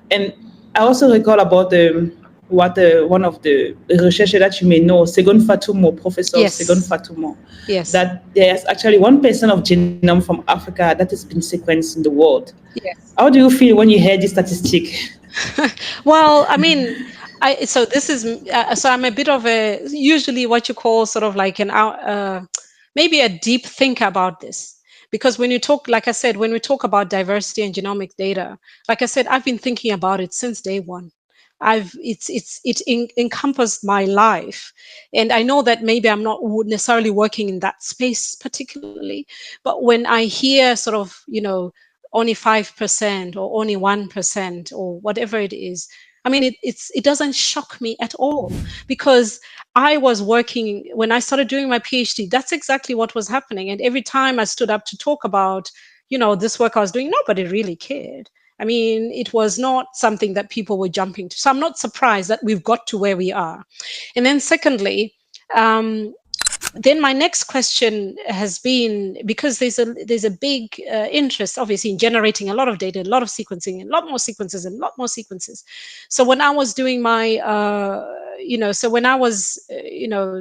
And I also recall about one of the researchers that you may know, Segun Fatumo, Professor Segun Fatumo, that there's actually 1% of genome from Africa that has been sequenced in the world. Yes. How do you feel when you hear this statistic? Well, I mean, so I'm a bit of usually what you call sort of like maybe a deep thinker about this. Because when you talk, like I said, when we talk about diversity and genomic data, like I said, I've been thinking about it since day one. It encompassed my life, and I know that maybe I'm not necessarily working in that space particularly, but when I hear sort of, only 5% or only 1% or whatever it is, I mean, it doesn't shock me at all, because I was working when I started doing my PhD. That's exactly what was happening, and every time I stood up to talk about, this work I was doing, nobody really cared. I mean, it was not something that people were jumping to. So I'm not surprised that we've got to where we are. And then secondly, then my next question has been, because there's a big interest, obviously, in generating a lot of data, a lot of sequencing, and a lot more sequences, and a lot more sequences. So when I was doing my, when I was,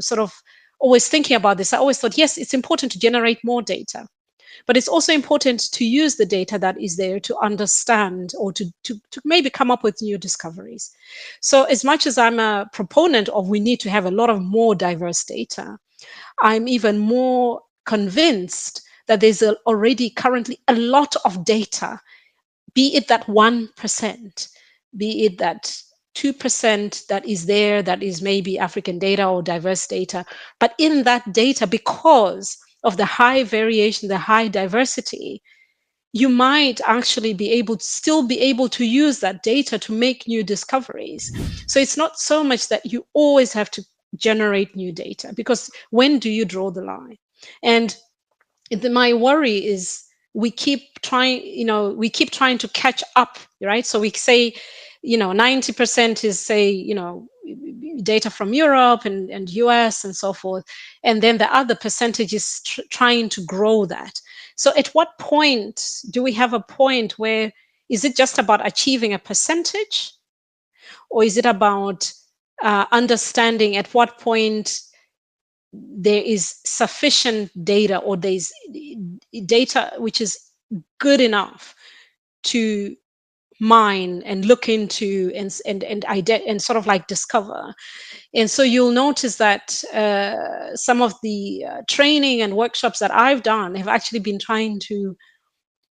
sort of always thinking about this, I always thought, yes, it's important to generate more data. But it's also important to use the data that is there to understand or to maybe come up with new discoveries. So as much as I'm a proponent of we need to have a lot of more diverse data, I'm even more convinced that there's already currently a lot of data, be it that 1%, be it that 2% that is there, that is maybe African data or diverse data. But in that data, because of the high variation, the high diversity, you might actually still be able to use that data to make new discoveries. So it's not so much that you always have to generate new data, because when do you draw the line? And my worry is we keep trying, we keep trying to catch up, right? So we say, 90% is, say, data from Europe and US and so forth. And then the other percentage is trying to grow that. So at what point do we have a point where, is it just about achieving a percentage? Or is it about understanding at what point there is sufficient data, or there's data which is good enough to mine and look into and sort of like discover? And so you'll notice that some of the training and workshops that I've done have actually been trying to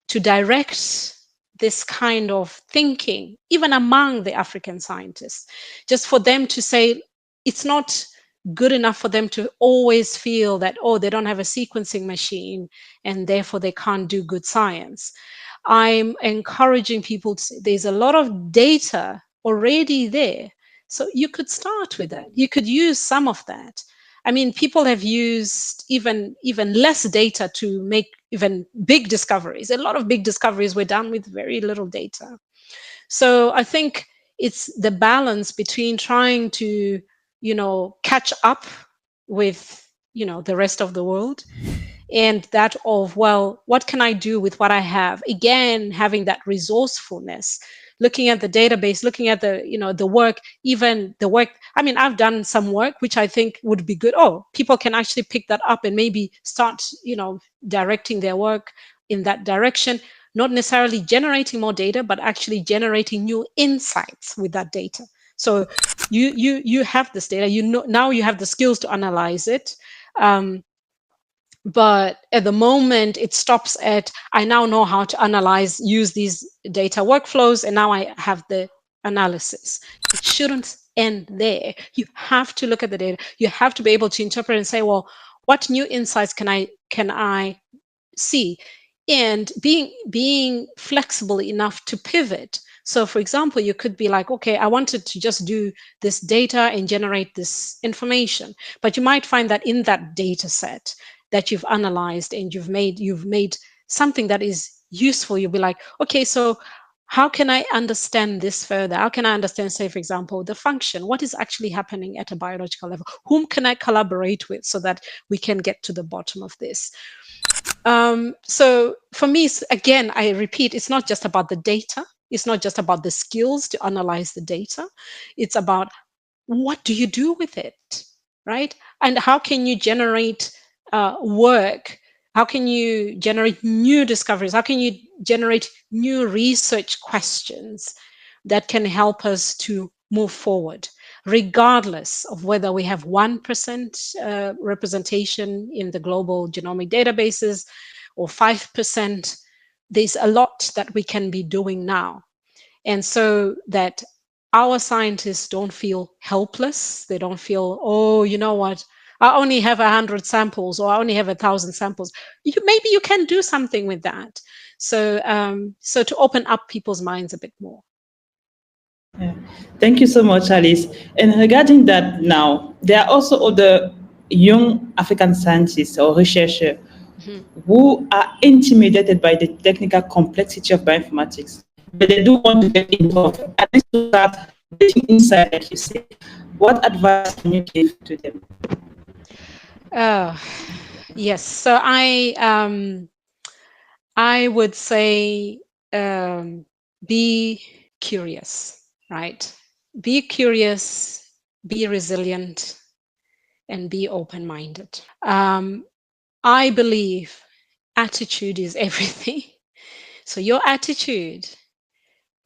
direct this kind of thinking, even among the African scientists, just for them to say it's not good enough for them to always feel that, oh, they don't have a sequencing machine and therefore they can't do good science. I'm encouraging people to say there's a lot of data already there. So you could start with that. You could use some of that. I mean, people have used even less data to make even big discoveries. A lot of big discoveries were done with very little data. So I think it's the balance between trying to, catch up with, the rest of the world, and that of, well, what can I do with what I have? Again, having that resourcefulness, looking at the database, looking at the, the work, even the work. I mean, I've done some work which I think would be good. Oh, people can actually pick that up and maybe start, directing their work in that direction, not necessarily generating more data, but actually generating new insights with that data. So you have this data, now you have the skills to analyze it. But at the moment, it stops at, I now know how to use these data workflows, and now I have the analysis. It shouldn't end there. You have to look at the data. You have to be able to interpret and say, well, what new insights can I see? And being flexible enough to pivot. So for example, you could be like, okay, I wanted to just do this data and generate this information, but you might find that in that data set that you've analyzed and you've made something that is useful, you'll be like, okay, so how can I understand this further? How can I understand, say, for example, the function? What is actually happening at a biological level? Whom can I collaborate with so that we can get to the bottom of this? So for me, again, I repeat, it's not just about the data. It's not just about the skills to analyze the data. It's about, what do you do with it, right? And how can you generate work? How can you generate new discoveries? How can you generate new research questions that can help us to move forward, regardless of whether we have 1% representation in the global genomic databases or 5%? There's a lot that we can be doing now. And so that our scientists don't feel helpless. They don't feel, oh, you know what, I only have 100 samples, or I only have 1,000 samples. Maybe you can do something with that. So, so to open up people's minds a bit more. Yeah. Thank you so much, Alice. And regarding that now, there are also other young African scientists or researchers who are intimidated by the technical complexity of bioinformatics, but they do want to get involved. At least to start getting insight, like you say. What advice can you give to them? Yes. So I would say be curious, right? Be curious, be resilient, and be open-minded. I believe attitude is everything. So your attitude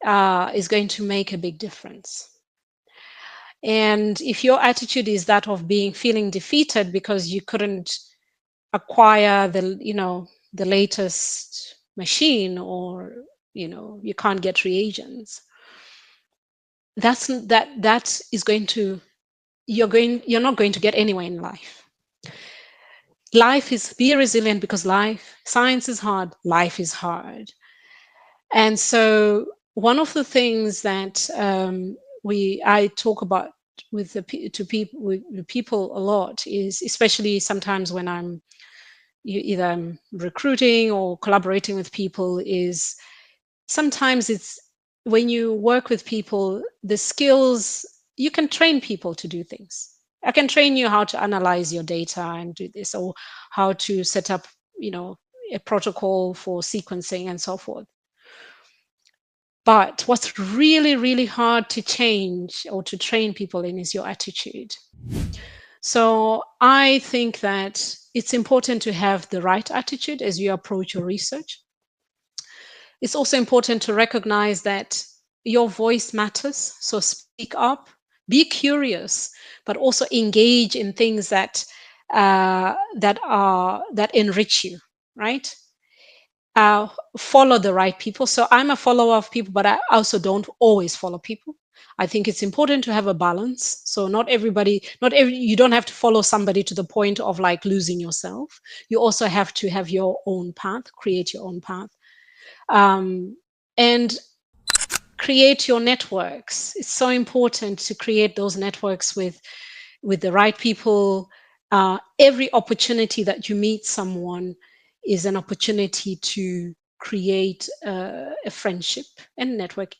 is going to make a big difference. And if your attitude is that of feeling defeated because you couldn't acquire the latest machine, or you can't get reagents, that is going to, you're not going to get anywhere in life. Life is, be resilient, because science is hard, life is hard. And so one of the things that I talk about with people a lot is, especially sometimes when I'm either I'm recruiting or collaborating with people, is sometimes it's when you work with people, the skills, you can train people to do things. I can train you how to analyze your data and do this, or how to set up, a protocol for sequencing and so forth. But what's really, really hard to change or to train people in is your attitude. So I think that it's important to have the right attitude as you approach your research. It's also important to recognize that your voice matters. So speak up, be curious, but also engage in things that that enrich you, right? Follow the right people. So I'm a follower of people, but I also don't always follow people. I think it's important to have a balance. So you don't have to follow somebody to the point of like losing yourself. You also have to have your own path, create your own path, and create your networks. It's so important to create those networks with the right people. Every opportunity that you meet someone is an opportunity to create a friendship and network.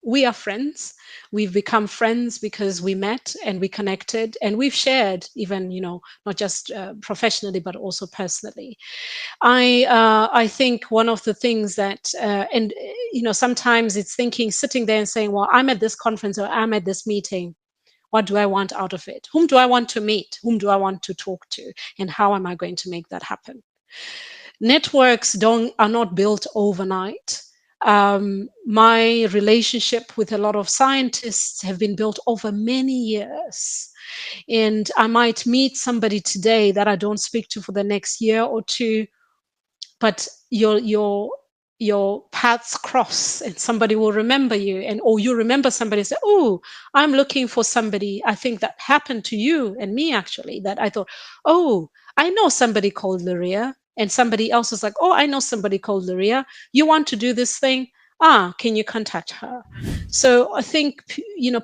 We are friends. We've become friends because we met and we connected and we've shared, even not just professionally but also personally. I think one of the things that and sometimes it's sitting there and saying, well, I'm at this conference or I'm at this meeting. What do I want out of it? Whom do I want to meet? Whom do I want to talk to? And how am I going to make that happen? Networks are not built overnight. My relationship with a lot of scientists have been built over many years. And I might meet somebody today that I don't speak to for the next year or two, but your paths cross and somebody will remember you, or you remember somebody and say, oh, I'm looking for somebody. I think that happened to you and me, actually, that I thought, oh, I know somebody called Luria, and somebody else was like, oh, I know somebody called Luria. You want to do this thing? Can you contact her? So I think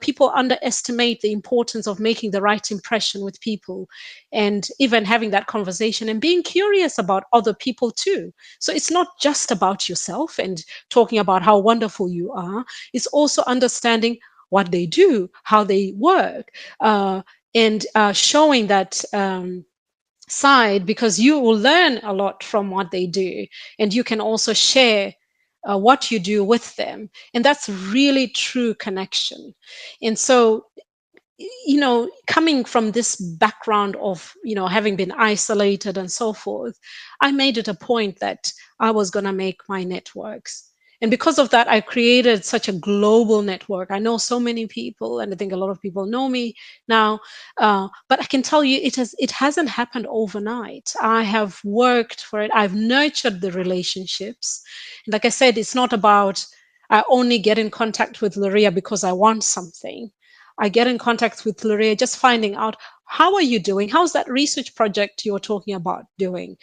people underestimate the importance of making the right impression with people, and even having that conversation and being curious about other people too. So it's not just about yourself and talking about how wonderful you are. It's also understanding what they do, how they work, and showing that side, because you will learn a lot from what they do, and you can also share what you do with them, and that's really true connection. And so coming from this background of having been isolated and so forth, I made it a point that I was going to make my networks. And because of that, I created such a global network. I know so many people, and I think a lot of people know me now. But I can tell you, it hasn't happened overnight. I have worked for it. I've nurtured the relationships. And like I said, it's not about I only get in contact with Luria because I want something. I get in contact with Luria just finding out, how are you doing? How's that research project you're talking about doing?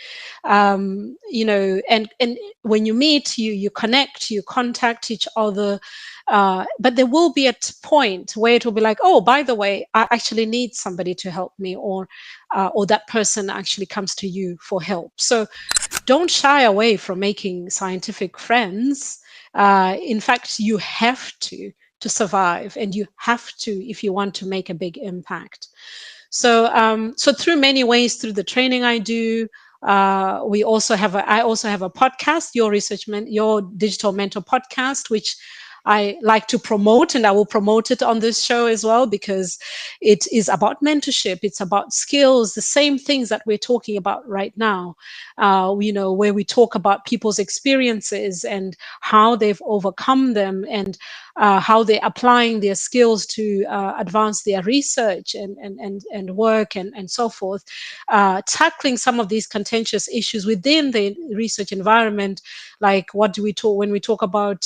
And when you meet, you connect, you contact each other. But there will be a point where it will be like, oh, by the way, I actually need somebody to help me, or that person actually comes to you for help. So don't shy away from making scientific friends. In fact, you have to survive, and you have to if you want to make a big impact. So through many ways, through the training I do, I also have a podcast, your digital mentor podcast, which I like to promote, and I will promote it on this show as well, because it is about mentorship. It's about skills, the same things that we're talking about right now, where we talk about people's experiences and how they've overcome them, and how they're applying their skills to advance their research and work and so forth, tackling some of these contentious issues within the research environment, like what do we talk when we talk about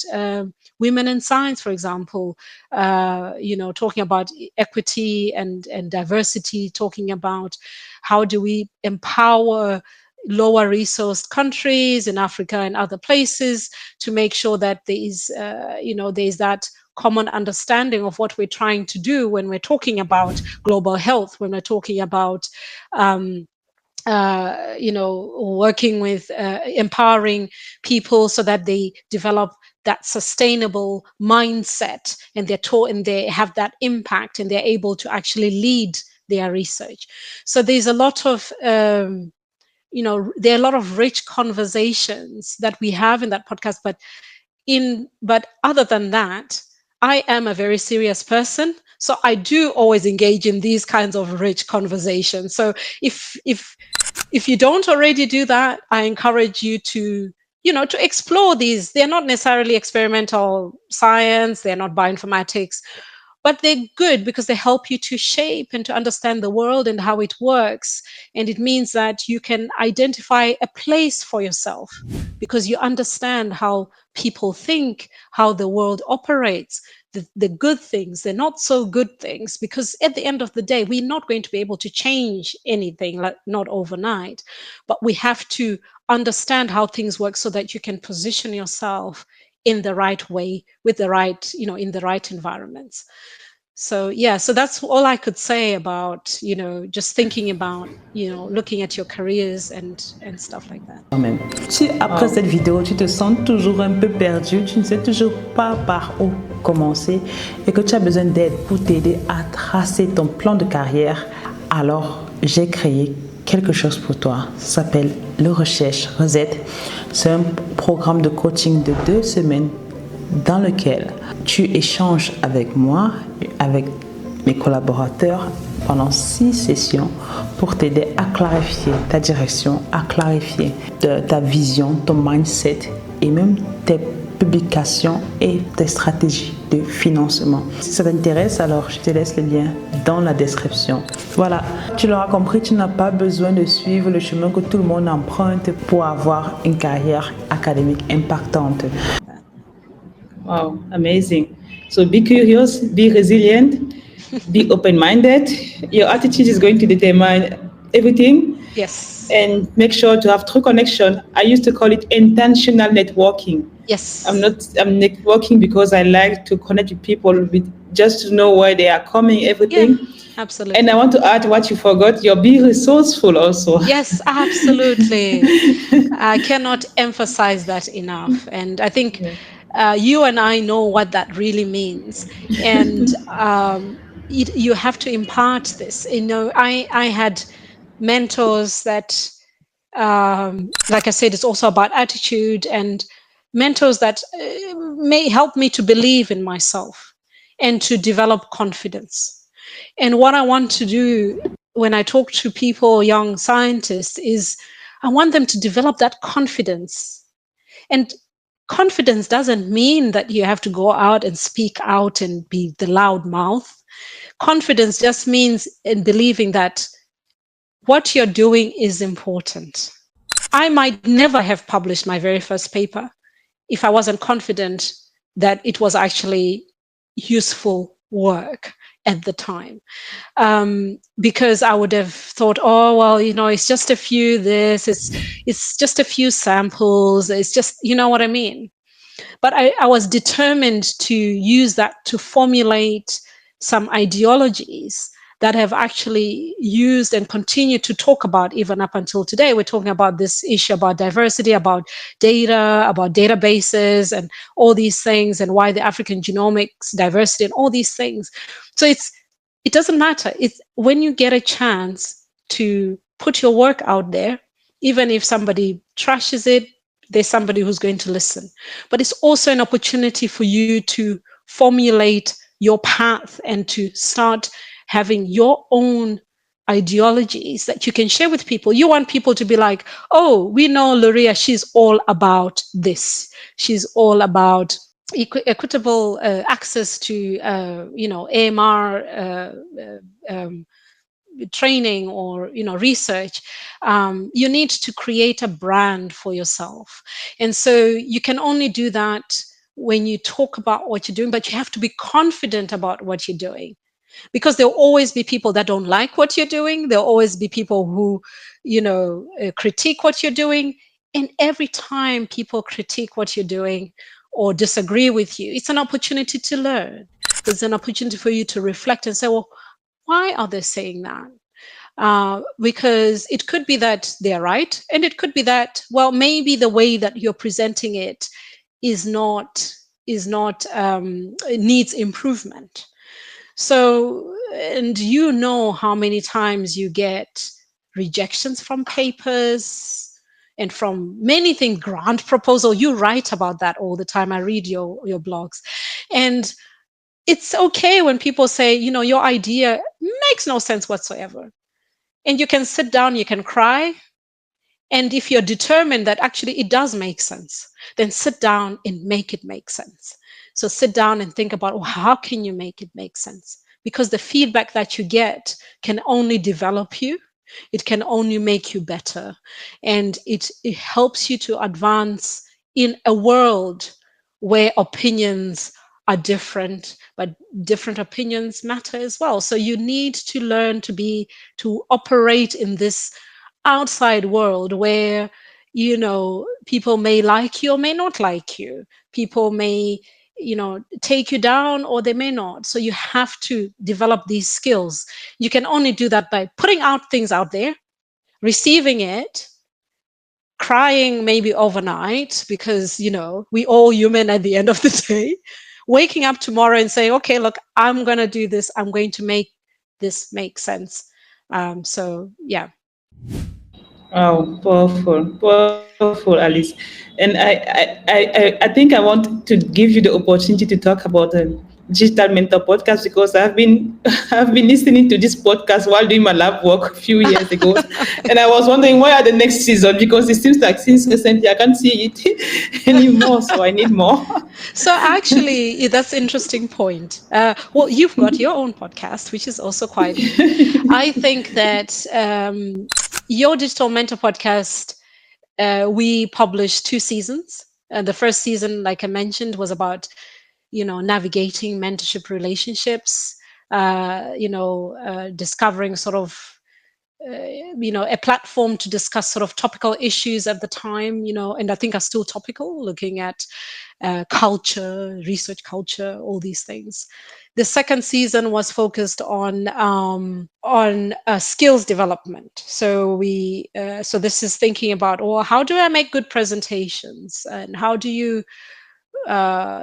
women in science, for example, talking about equity and diversity, talking about how do we empower lower resourced countries in Africa and other places to make sure that there is that common understanding of what we're trying to do when we're talking about global health, when we're talking about working with empowering people so that they develop that sustainable mindset, and they're taught and they have that impact, and they're able to actually lead their research. So there's a lot of there are a lot of rich conversations that we have in that podcast, but other than that, I am a very serious person, so I do always engage in these kinds of rich conversations. So if you don't already do that, I encourage you to to explore these. They're not necessarily experimental science, they're not bioinformatics, but they're good because they help you to shape and to understand the world and how it works. And it means that you can identify a place for yourself because you understand how people think, how the world operates, the good things, the not so good things, because at the end of the day, we're not going to be able to change anything, like not overnight, but we have to understand how things work so that you can position yourself in the right way with the right, in the right environments. So yeah, so that's all I could say about, just thinking about, looking at your careers and stuff like that. Quand même. Si après cette vidéo, tu te sens toujours un peu perdu, tu ne sais toujours pas par où commencer et que tu as besoin d'aide pour t'aider à tracer ton plan de carrière, alors j'ai créé quelque chose pour toi. Ça s'appelle le Recherche Recette. C'est un programme de coaching de 2 semaines dans lequel tu échanges avec moi, avec mes collaborateurs pendant 6 sessions pour t'aider à clarifier ta direction, à clarifier ta vision, ton mindset et même tes publications et tes stratégies de financement. Si ça t'intéresse, alors je te laisse le lien dans la description. Voilà, tu l'auras compris, tu n'as pas besoin de suivre le chemin que tout le monde emprunte pour avoir une carrière académique impactante. Wow, amazing. So be curious, be resilient, be open-minded. Your attitude is going to determine everything. Yes. And make sure to have true connection. I used to call it intentional networking. Yes. I'm networking because I like to connect with people just to know where they are coming, everything. Yeah, absolutely. And I want to add what you forgot, you're being resourceful also. Yes, absolutely. I cannot emphasize that enough. And I think you and I know what that really means. And you have to impart this. I had mentors that, like I said, it's also about attitude, and mentors that may help me to believe in myself and to develop confidence. And what I want to do when I talk to people, young scientists, is I want them to develop that confidence. And confidence doesn't mean that you have to go out and speak out and be the loud mouth. Confidence just means in believing that what you're doing is important. I might never have published my very first paper if I wasn't confident that it was actually useful work at the time, because I would have thought, oh, well, it's just a few it's just a few samples, it's just, you know what I mean? But I was determined to use that to formulate some ideologies that have actually used and continue to talk about even up until today. We're talking about this issue about diversity, about data, about databases, and all these things, and why the African genomics diversity and all these things. So it doesn't matter. It's when you get a chance to put your work out there, even if somebody trashes it, there's somebody who's going to listen. But it's also an opportunity for you to formulate your path and to start having your own ideologies that you can share with people. You want people to be like, oh, we know Luria, she's all about this. She's all about equitable access to, AMR training or, research. You need to create a brand for yourself. And so you can only do that when you talk about what you're doing, but you have to be confident about what you're doing. Because there'll always be people that don't like what you're doing. There'll always be people who, critique what you're doing. And every time people critique what you're doing or disagree with you, it's an opportunity to learn. It's an opportunity for you to reflect and say, well, why are they saying that? because it could be that they're right, and it could be that, well, maybe the way that you're presenting it is not it needs improvement. So, and you know how many times you get rejections from papers and from many things, grant proposal. You write about that all the time. I read your blogs, and it's okay when people say, your idea makes no sense whatsoever. And you can sit down, you can cry. And if you're determined that actually it does make sense, then sit down and make it make sense. So sit down and think about, well, how can you make it make sense? Because the feedback that you get can only develop you. It can only make you better. And it helps you to advance in a world where opinions are different, but different opinions matter as well. So you need to learn to operate in this outside world where people may like you or may not like you. People may take you down, or they may not. So you have to develop these skills. You can only do that by putting out things out there, receiving it, crying maybe overnight, because we all human at the end of the day, waking up tomorrow and saying, okay, look, I'm going to do this, I'm going to make this make sense. So yeah. Oh, powerful, Alice. And I think I want to give you the opportunity to talk about the digital mentor podcast, because I've been I've been listening to this podcast while doing my lab work a few years ago, and I was wondering why are the next season, because it seems like since recently I can't see it anymore, so I need more. So actually, that's an interesting point. Well, you've got your own podcast, which is also quite. I think that your Digital Mentor podcast, we published 2 seasons. The first season, like I mentioned, was about navigating mentorship relationships, discovering sort of a platform to discuss sort of topical issues at the time, and I think are still topical, looking at culture, research culture, all these things. The second season was focused on skills development. So so this is thinking about, well, how do I make good presentations, and how do you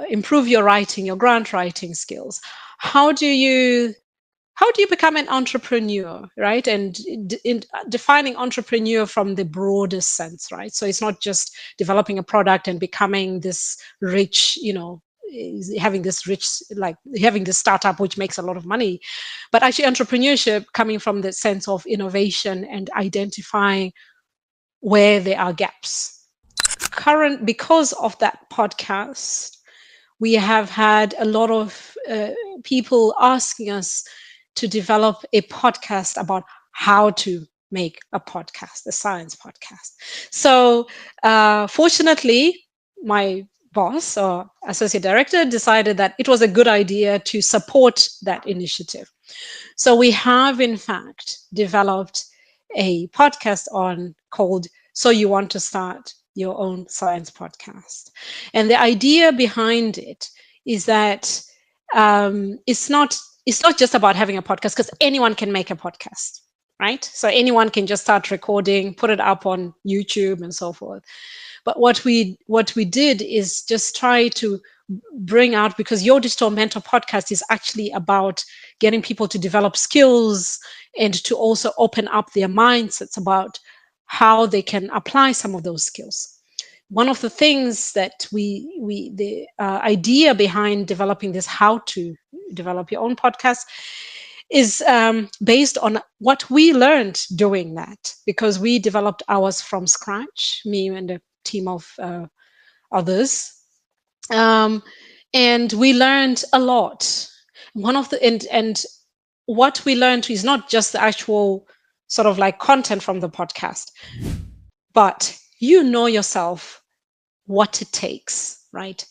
improve your writing, your grant writing skills? How do you become an entrepreneur, right? And in defining entrepreneur from the broadest sense, right? So it's not just developing a product and becoming this rich, having this startup which makes a lot of money, but actually entrepreneurship coming from the sense of innovation and identifying where there are gaps. Because of that podcast, we have had a lot of people asking us to develop a podcast about how to make a podcast, a science podcast. So fortunately, my boss or associate director decided that it was a good idea to support that initiative. So we have, in fact, developed a podcast called So You Want to Start Your Own Science Podcast. And the idea behind it is that it's not just about having a podcast, because anyone can make a podcast, right? So anyone can just start recording, put it up on YouTube and so forth. But what we did is just try to bring out, because your Digital Mentor podcast is actually about getting people to develop skills and to also open up their mindsets about how they can apply some of those skills. One of the things that the idea behind developing this, how to develop your own podcast, is based on what we learned doing that, because we developed ours from scratch, me and a team of others, and we learned a lot. One of the and what we learned is not just the actual sort of like content from the podcast, but yourself what it takes, right?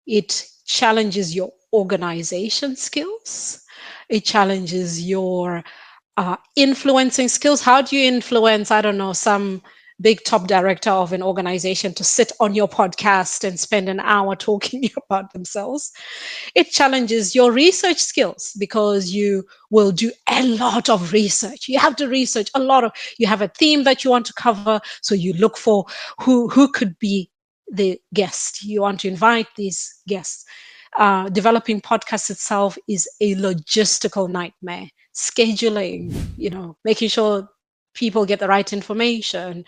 It challenges your organization skills. It challenges your influencing skills. How do you influence, I don't know, some big top director of an organization to sit on your podcast and spend an hour talking about themselves. It challenges your research skills because you will do a lot of research. You have to research a lot of, you have a theme that you want to cover. So you look for who could be the guest. You want to invite these guests. Developing podcasts itself is a logistical nightmare. Scheduling, making sure people get the right information,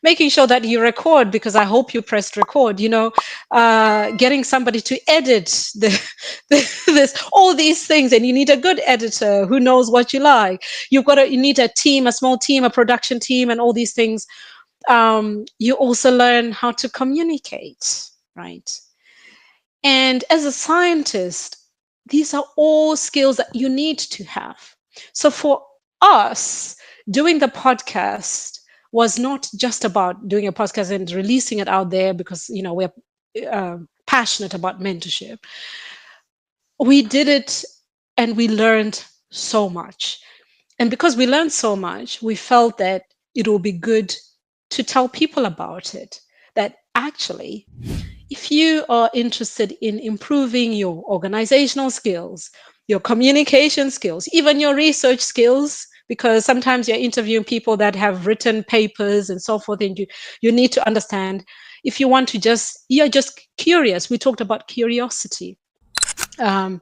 making sure that you record, because I hope you pressed record, getting somebody to edit all these things, and you need a good editor who knows what you like. You need a team, a small team, a production team, and all these things. You also learn how to communicate, right? And as a scientist, these are all skills that you need to have. So for us, doing the podcast was not just about doing a podcast and releasing it out there because, we're passionate about mentorship. We did it and we learned so much. And because we learned so much, we felt that it will be good to tell people about it. That actually, if you are interested in improving your organizational skills, your communication skills, even your research skills, because sometimes you're interviewing people that have written papers and so forth, and you need to understand, if you want to you're just curious. We talked about curiosity. Or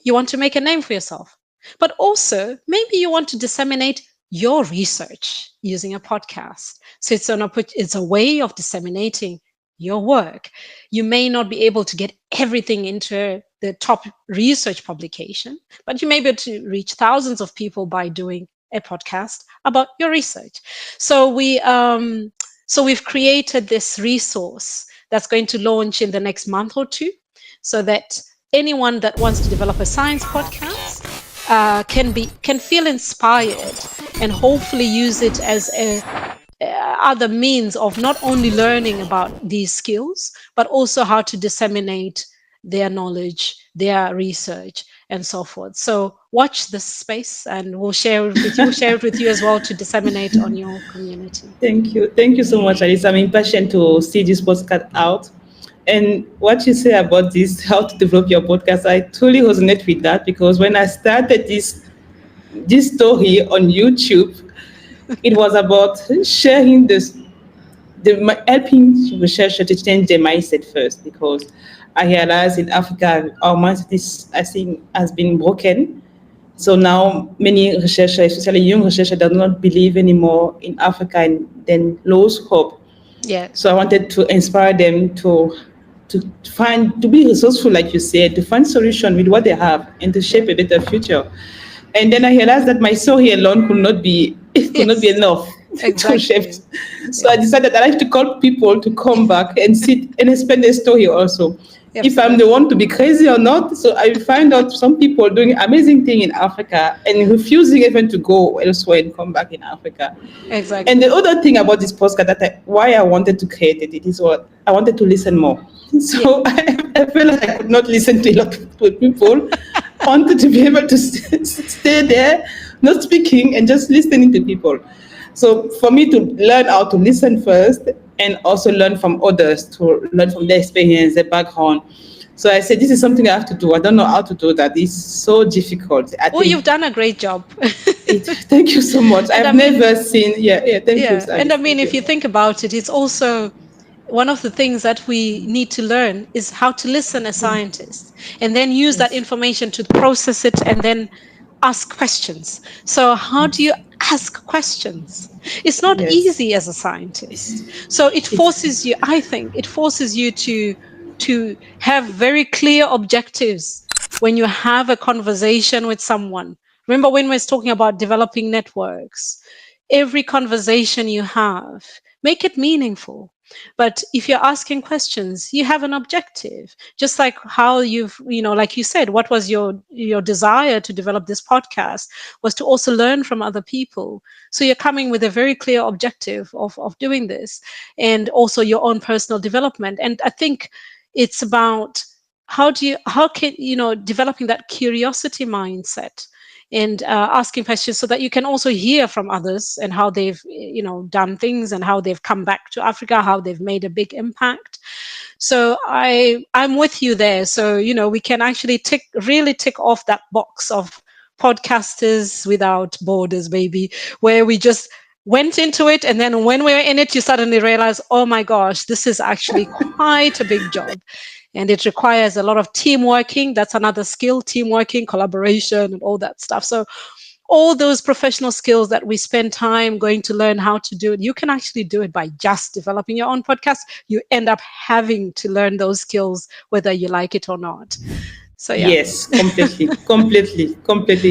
you want to make a name for yourself. But also, maybe you want to disseminate your research using a podcast. So it's a way of disseminating your work. You may not be able to get everything into the top research publication, but you may be able to reach thousands of people by doing a podcast about your research. So we've created this resource that's going to launch in the next month or two, so that anyone that wants to develop a science podcast can feel inspired and hopefully use it as other means of not only learning about these skills, but also how to disseminate their knowledge, their research, and so forth. So watch this space, and we'll share it with you. We'll share it with you as well to disseminate on your community. Thank you so much, Alice. I'm impatient to see this podcast out. And what you say about this, how to develop your podcast, I totally resonate with that, because when I started this story on YouTube, it was about sharing helping researchers to change their mindset first, because I realized in Africa, our mindset has been broken. So now many researchers, especially young researchers, do not believe anymore in Africa and then lose hope. Yeah. So I wanted to inspire them to be resourceful, like you said, to find solution with what they have and to shape a better future. And then I realized that my story alone could not be enough to shape. So I decided that I have to call people to come back and sit and explain their story also. Absolutely. If I'm the one to be crazy or not. So I find out some people doing amazing things in Africa and refusing even to go elsewhere and come back in Africa. Exactly. And the other thing about this podcast, why I wanted to create it, is what I wanted to listen more. So I feel like I could not listen to a lot of people. I wanted to be able to stay there, not speaking and just listening to people. So for me to learn how to listen first, and also learn from others, to learn from their experience, their background. So I said, this is something I have to do. I don't know how to do that. It's so difficult. You've done a great job. Thank you so much. I've never seen, thank you. And I mean, if you think about it, it's also one of the things that we need to learn is how to listen as scientists, and then use that information to process it and then ask questions. So how do you ask questions? It's not easy as a scientist. So it forces you, I think, to have very clear objectives when you have a conversation with someone. Remember when we were talking about developing networks, every conversation you have, make it meaningful. But if you're asking questions, you have an objective. Just like how like you said, what was your desire to develop this podcast was to also learn from other people. So you're coming with a very clear objective of doing this, and also your own personal development. And I think it's about how can developing that curiosity mindset and asking questions so that you can also hear from others and how they've, done things and how they've come back to Africa, how they've made a big impact. So I'm with you there. So, we can actually really tick off that box of podcasters without borders, baby, where we just went into it. And then when we were in it, you suddenly realize, oh my gosh, this is actually quite a big job. And it requires a lot of team working. That's another skill, team working, collaboration, and all that stuff. So all those professional skills that we spend time going to learn how to do it, you can actually do it by just developing your own podcast. You end up having to learn those skills, whether you like it or not. So yeah. Yes, completely.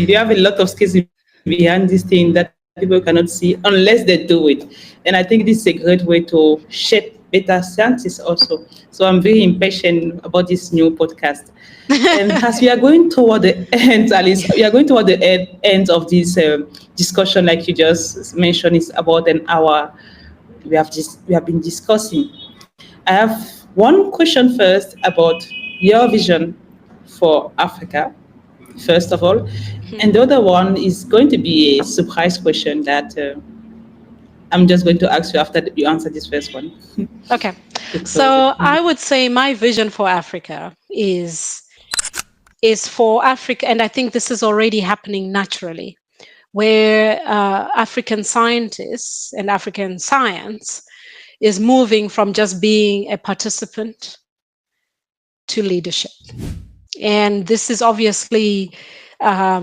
You have a lot of skills behind this thing that people cannot see unless they do it. And I think this is a great way to shape better scientists also. So I'm very impatient about this new podcast. And as we are going toward the end, Alice, we are going toward the end of this discussion, like you just mentioned, it's about an hour. We have been discussing. I have one question first about your vision for Africa, first of all. And the other one is going to be a surprise question that I'm just going to ask you after you answer this first one. Okay. So I would say my vision for Africa is for Africa, and I think this is already happening naturally, where African scientists and African science is moving from just being a participant to leadership. And this is obviously, a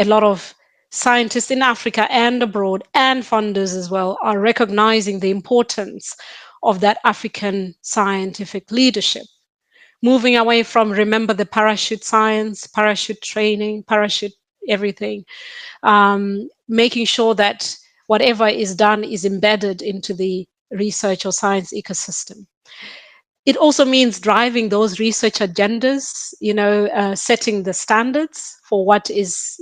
lot of scientists in Africa and abroad and funders as well are recognizing the importance of that African scientific leadership. Moving away from, remember, the parachute science, parachute training, parachute everything, making sure that whatever is done is embedded into the research or science ecosystem. It also means driving those research agendas, setting the standards for what is,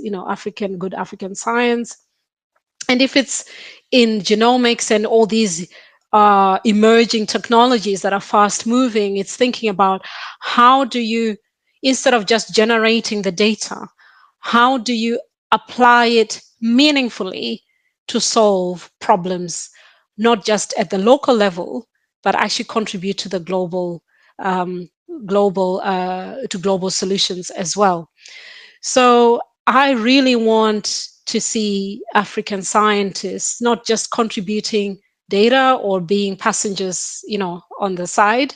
good African science. And if it's in genomics and all these emerging technologies that are fast moving, it's thinking about how do you, instead of just generating the data, how do you apply it meaningfully to solve problems, not just at the local level, but actually contribute to the global solutions as well. So I really want to see African scientists not just contributing data or being passengers, on the side,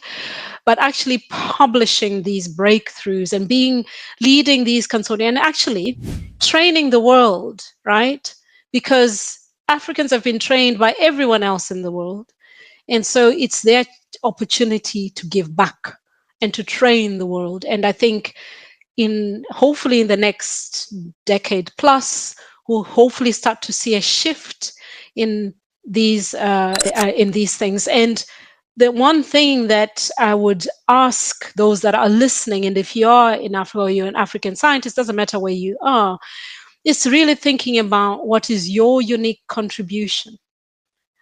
but actually publishing these breakthroughs and leading these consortia and actually training the world, right? Because Africans have been trained by everyone else in the world. And so it's their opportunity to give back and to train the world. And I think hopefully in the next decade plus, we'll hopefully start to see a shift in these things. And the one thing that I would ask those that are listening, and if you are in Africa or you're an African scientist, doesn't matter where you are, is really thinking about what is your unique contribution.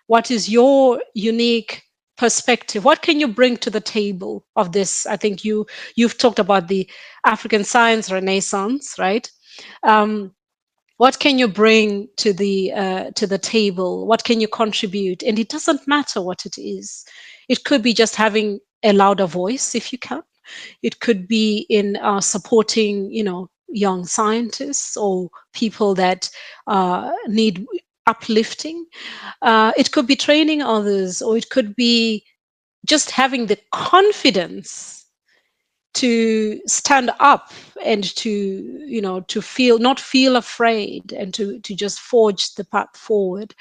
What is your unique perspective? What can you bring to the table of this? I think you've talked about the African science renaissance, right? What can you bring to the table? What can you contribute? And it doesn't matter what it is. It could be just having a louder voice, if you can. It could be in supporting, young scientists or people that need uplifting. It could be training others, or it could be just having the confidence to stand up and to not feel afraid, and to just forge the path forward.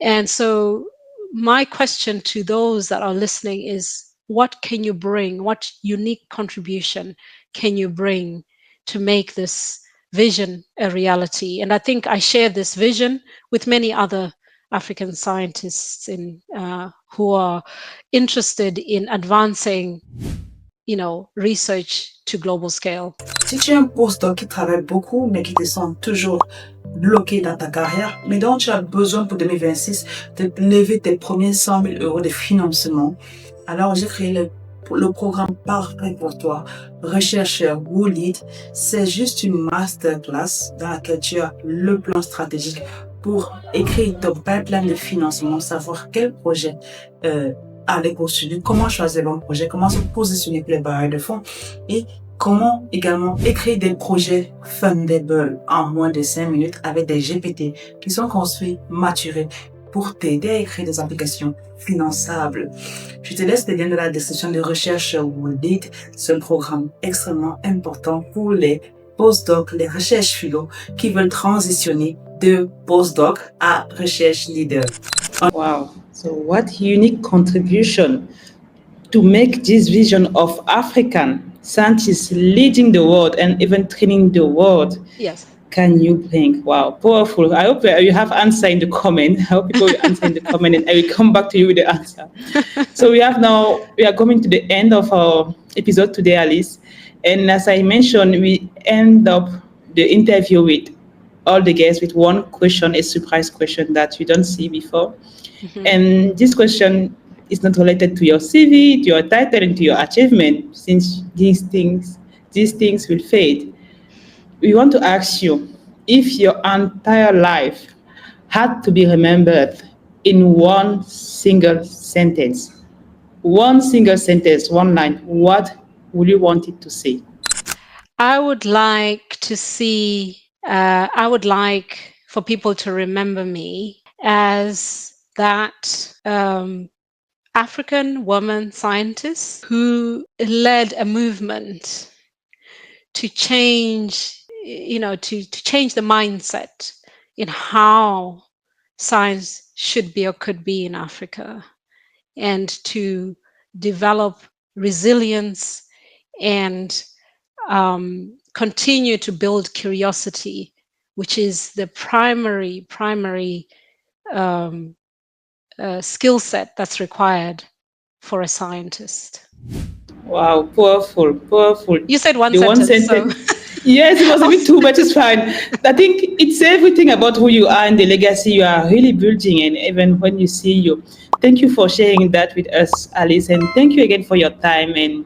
And so my question to those that are listening is, what can you bring? What unique contribution can you bring to make this vision a reality? And I think I share this vision with many other African scientists who are interested in advancing, research to global scale. Si tu es un postdoc qui travaille beaucoup, mais qui te sent toujours bloqué dans ta carrière, mais dont tu as besoin pour 2026 de lever tes premiers 100 000 € de financement, alors j'ai créé le le programme parfait pour toi, rechercheur ou lead. C'est juste une masterclass dans laquelle tu as le plan stratégique pour écrire ton pipeline de financement, savoir quel projet aller poursuivre, comment choisir le bon projet, comment se positionner pour les barrières de fonds et comment également écrire des projets fundable en moins de 5 minutes avec des GPT qui sont construits, maturés pour t'aider à écrire des applications finançables. Je te laisse les liens de la description de recherche ou lead. C'est un programme extrêmement important pour les postdocs, les recherches philo qui veulent transitionner de postdoc à recherche leader. Wow. So what unique contribution to make this vision of African scientists leading the world and even training the world can you bring? Wow, powerful. I hope you have answer in the comment. I hope people will answer in the comment and I will come back to you with the answer. So we are coming to the end of our episode today, Alice. And as I mentioned, we end up the interview with all the guests with one question, a surprise question that you don't see before. Mm-hmm. And this question is not related to your CV, to your title, and to your achievement, since these things will fade. We want to ask you, if your entire life had to be remembered in one single sentence, one line, what would you want it to say? I would like for people to remember me as that African woman scientist who led a movement to change, to change the mindset in how science should be or could be in Africa, and to develop resilience and continue to build curiosity, which is the primary skill set that's required for a scientist. Wow, powerful. You said one sentence. So. Yes, it was a bit too much. It's fine. I think it's everything about who you are and the legacy you are really building. And even when you see you, thank you for sharing that with us, Alice. And thank you again for your time and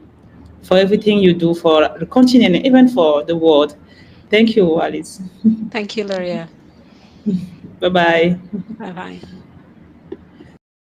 for everything you do for the continent and even for the world. Thank you, Alice. Thank you, Luria. Bye-bye. Bye-bye.